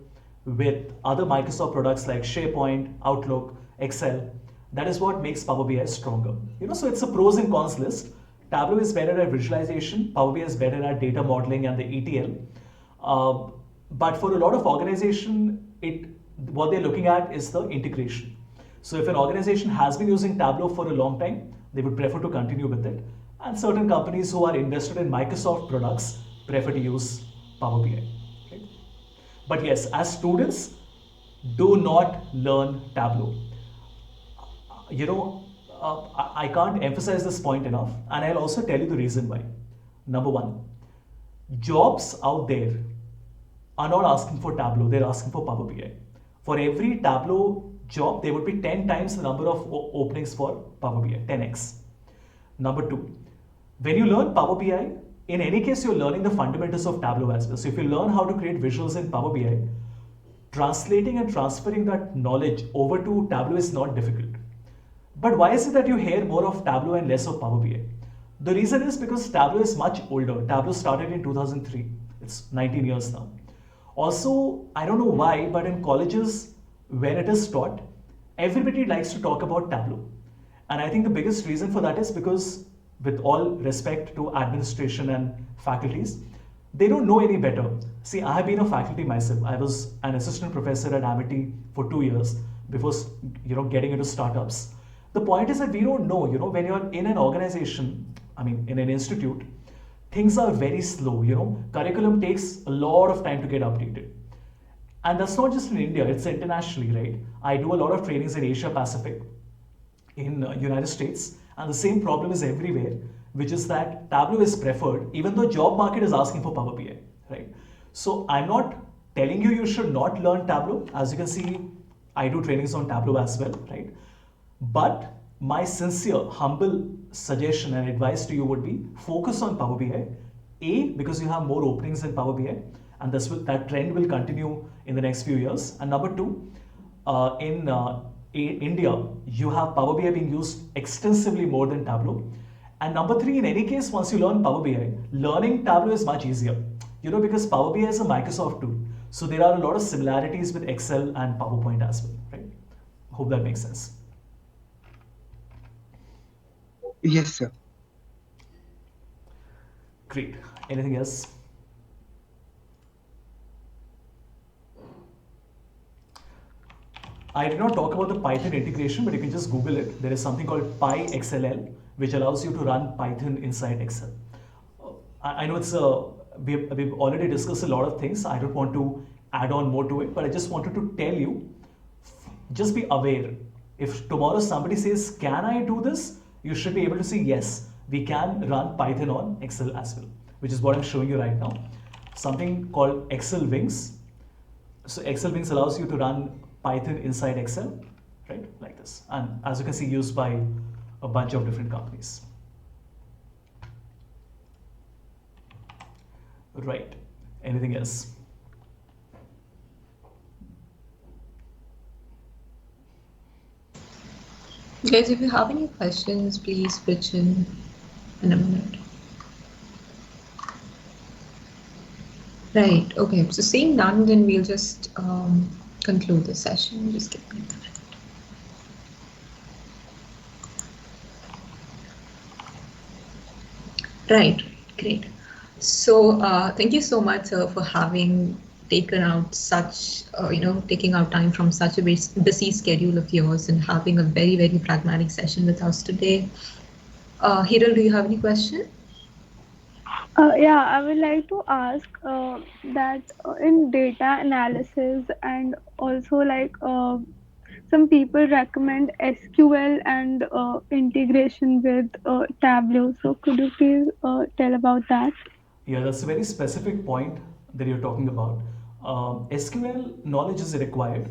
with other Microsoft products like SharePoint, Outlook, Excel. That is what makes Power BI stronger. So it's a pros and cons list. Tableau is better at visualization, Power BI is better at data modeling and the ETL. But for a lot of organization, what they're looking at is the integration. So if an organization has been using Tableau for a long time, they would prefer to continue with it. And certain companies who are invested in Microsoft products prefer to use Power BI. Right? But yes, as students, do not learn Tableau. I can't emphasize this point enough, and I'll also tell you the reason why. Number one, jobs out there are not asking for Tableau, they're asking for Power BI. For every Tableau job, there would be 10 times the number of openings for Power BI, 10x. Number two, when you learn Power BI, in any case, you're learning the fundamentals of Tableau as well. So if you learn how to create visuals in Power BI, translating and transferring that knowledge over to Tableau is not difficult. But why is it that you hear more of Tableau and less of Power BI? The reason is because Tableau is much older. Tableau started in 2003. It's 19 years now. Also, I don't know why, but in colleges, when it is taught, everybody likes to talk about Tableau. And I think the biggest reason for that is because, with all respect to administration and faculties, they don't know any better. See, I have been a faculty myself. I was an assistant professor at Amity for 2 years before getting into startups. The point is that we don't know, when you're in an organization, in an institute, things are very slow, curriculum takes a lot of time to get updated. And that's not just in India, it's internationally, right? I do a lot of trainings in Asia Pacific, in United States, and the same problem is everywhere, which is that Tableau is preferred, even though job market is asking for Power BI, right? So I'm not telling you should not learn Tableau. As you can see, I do trainings on Tableau as well, right? But my sincere, humble suggestion and advice to you would be focus on Power BI. A, because you have more openings in Power BI, and that trend will continue in the next few years. And number two, in in India, you have Power BI being used extensively more than Tableau. And number three, in any case, once you learn Power BI, learning Tableau is much easier. Because Power BI is a Microsoft tool. So there are a lot of similarities with Excel and PowerPoint as well, right? Hope that makes sense. Yes, sir. Great. Anything else? I did not talk about the Python integration, but you can just Google it. There is something called PyXLL, which allows you to run Python inside Excel. I know we've already discussed a lot of things. I don't want to add on more to it, but I just wanted to tell you, just be aware. If tomorrow somebody says, can I do this? You should be able to say, yes, we can run Python on Excel as well, which is what I'm showing you right now. Something called Excel Wings. So Excel Wings allows you to run Python inside Excel, right? Like this. And as you can see, used by a bunch of different companies. Right. Anything else? Guys, if you have any questions, please pitch in a minute. Right, okay. So seeing none, then we'll just conclude the session. Just give me a minute. Right, great. So thank you so much for having taken out such, taking out time from such a busy schedule of yours and having a very, very pragmatic session with us today. Hiral, do you have any question? Yeah, I would like to ask that in data analysis and also like some people recommend SQL and integration with Tableau. So could you please tell about that? Yeah, that's a very specific point that you're talking about. SQL knowledge is required.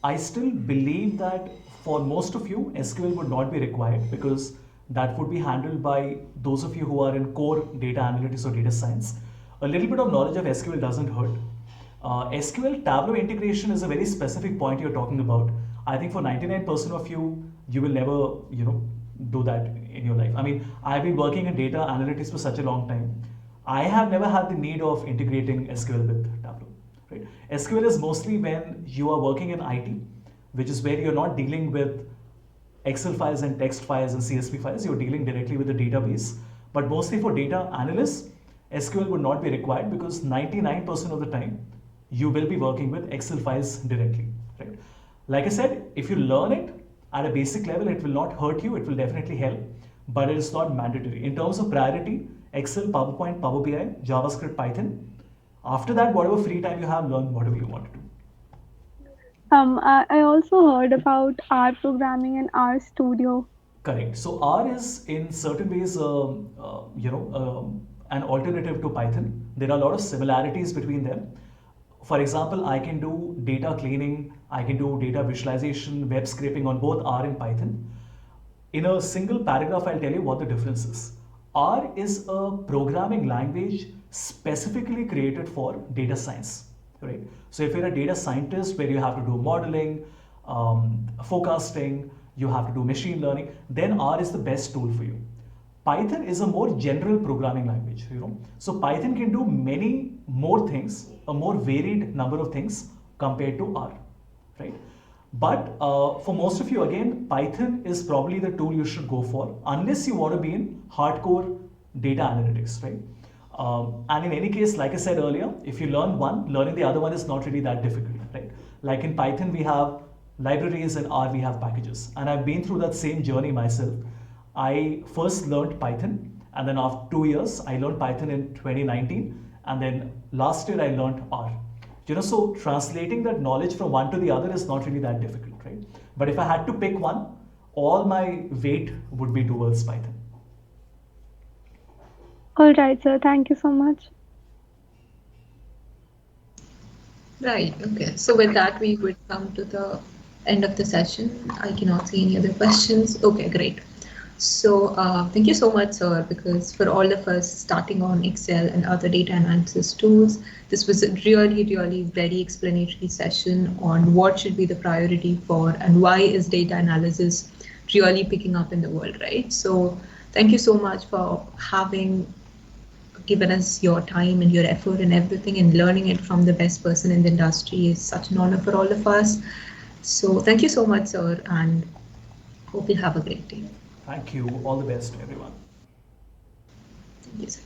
I still believe that for most of you, SQL would not be required because that would be handled by those of you who are in core data analytics or data science. A little bit of knowledge of SQL doesn't hurt. SQL Tableau integration is a very specific point you're talking about. I think for 99% of you, you will never, do that in your life. I mean, I've been working in data analytics for such a long time. I have never had the need of integrating SQL with Tableau. Right? SQL is mostly when you are working in IT, which is where you're not dealing with Excel files and text files and CSV files. You're dealing directly with the database. But mostly for data analysts, SQL would not be required because 99% of the time, you will be working with Excel files directly. Right? Like I said, if you learn it at a basic level, it will not hurt you. It will definitely help, but it is not mandatory. In terms of priority, Excel, PowerPoint, Power BI, JavaScript, Python. After that, whatever free time you have, learn whatever you want to do. I also heard about R programming and R Studio. Correct. So R is in certain ways, an alternative to Python. There are a lot of similarities between them. For example, I can do data cleaning, I can do data visualization, web scraping on both R and Python. In a single paragraph, I'll tell you what the difference is. R is a programming language specifically created for data science, right? So if you're a data scientist where you have to do modeling, forecasting, you have to do machine learning, then R is the best tool for you. Python is a more general programming language, So Python can do many more things, a more varied number of things compared to R, right? But for most of you, again, Python is probably the tool you should go for unless you want to be in hardcore data analytics, right? And in any case, like I said earlier, if you learn one, learning the other one is not really that difficult, right? Like in Python, we have libraries, and R, we have packages. And I've been through that same journey myself. I first learned Python, and then after 2 years, I learned Python in 2019, and then last year I learned R. So translating that knowledge from one to the other is not really that difficult, right? But if I had to pick one, all my weight would be towards Python. All right, sir. Thank you so much. Right, okay. So with that, we would come to the end of the session. I cannot see any other questions. Okay, great. So thank you so much, sir, because for all of us starting on Excel and other data analysis tools, this was a really very explanatory session on what should be the priority for and why is data analysis really picking up in the world, right? So thank you so much for having given us your time and your effort and everything, and learning it from the best person in the industry is such an honor for all of us. So thank you so much, sir, and hope you have a great day. Thank you. All the best to everyone. Thank you, sir.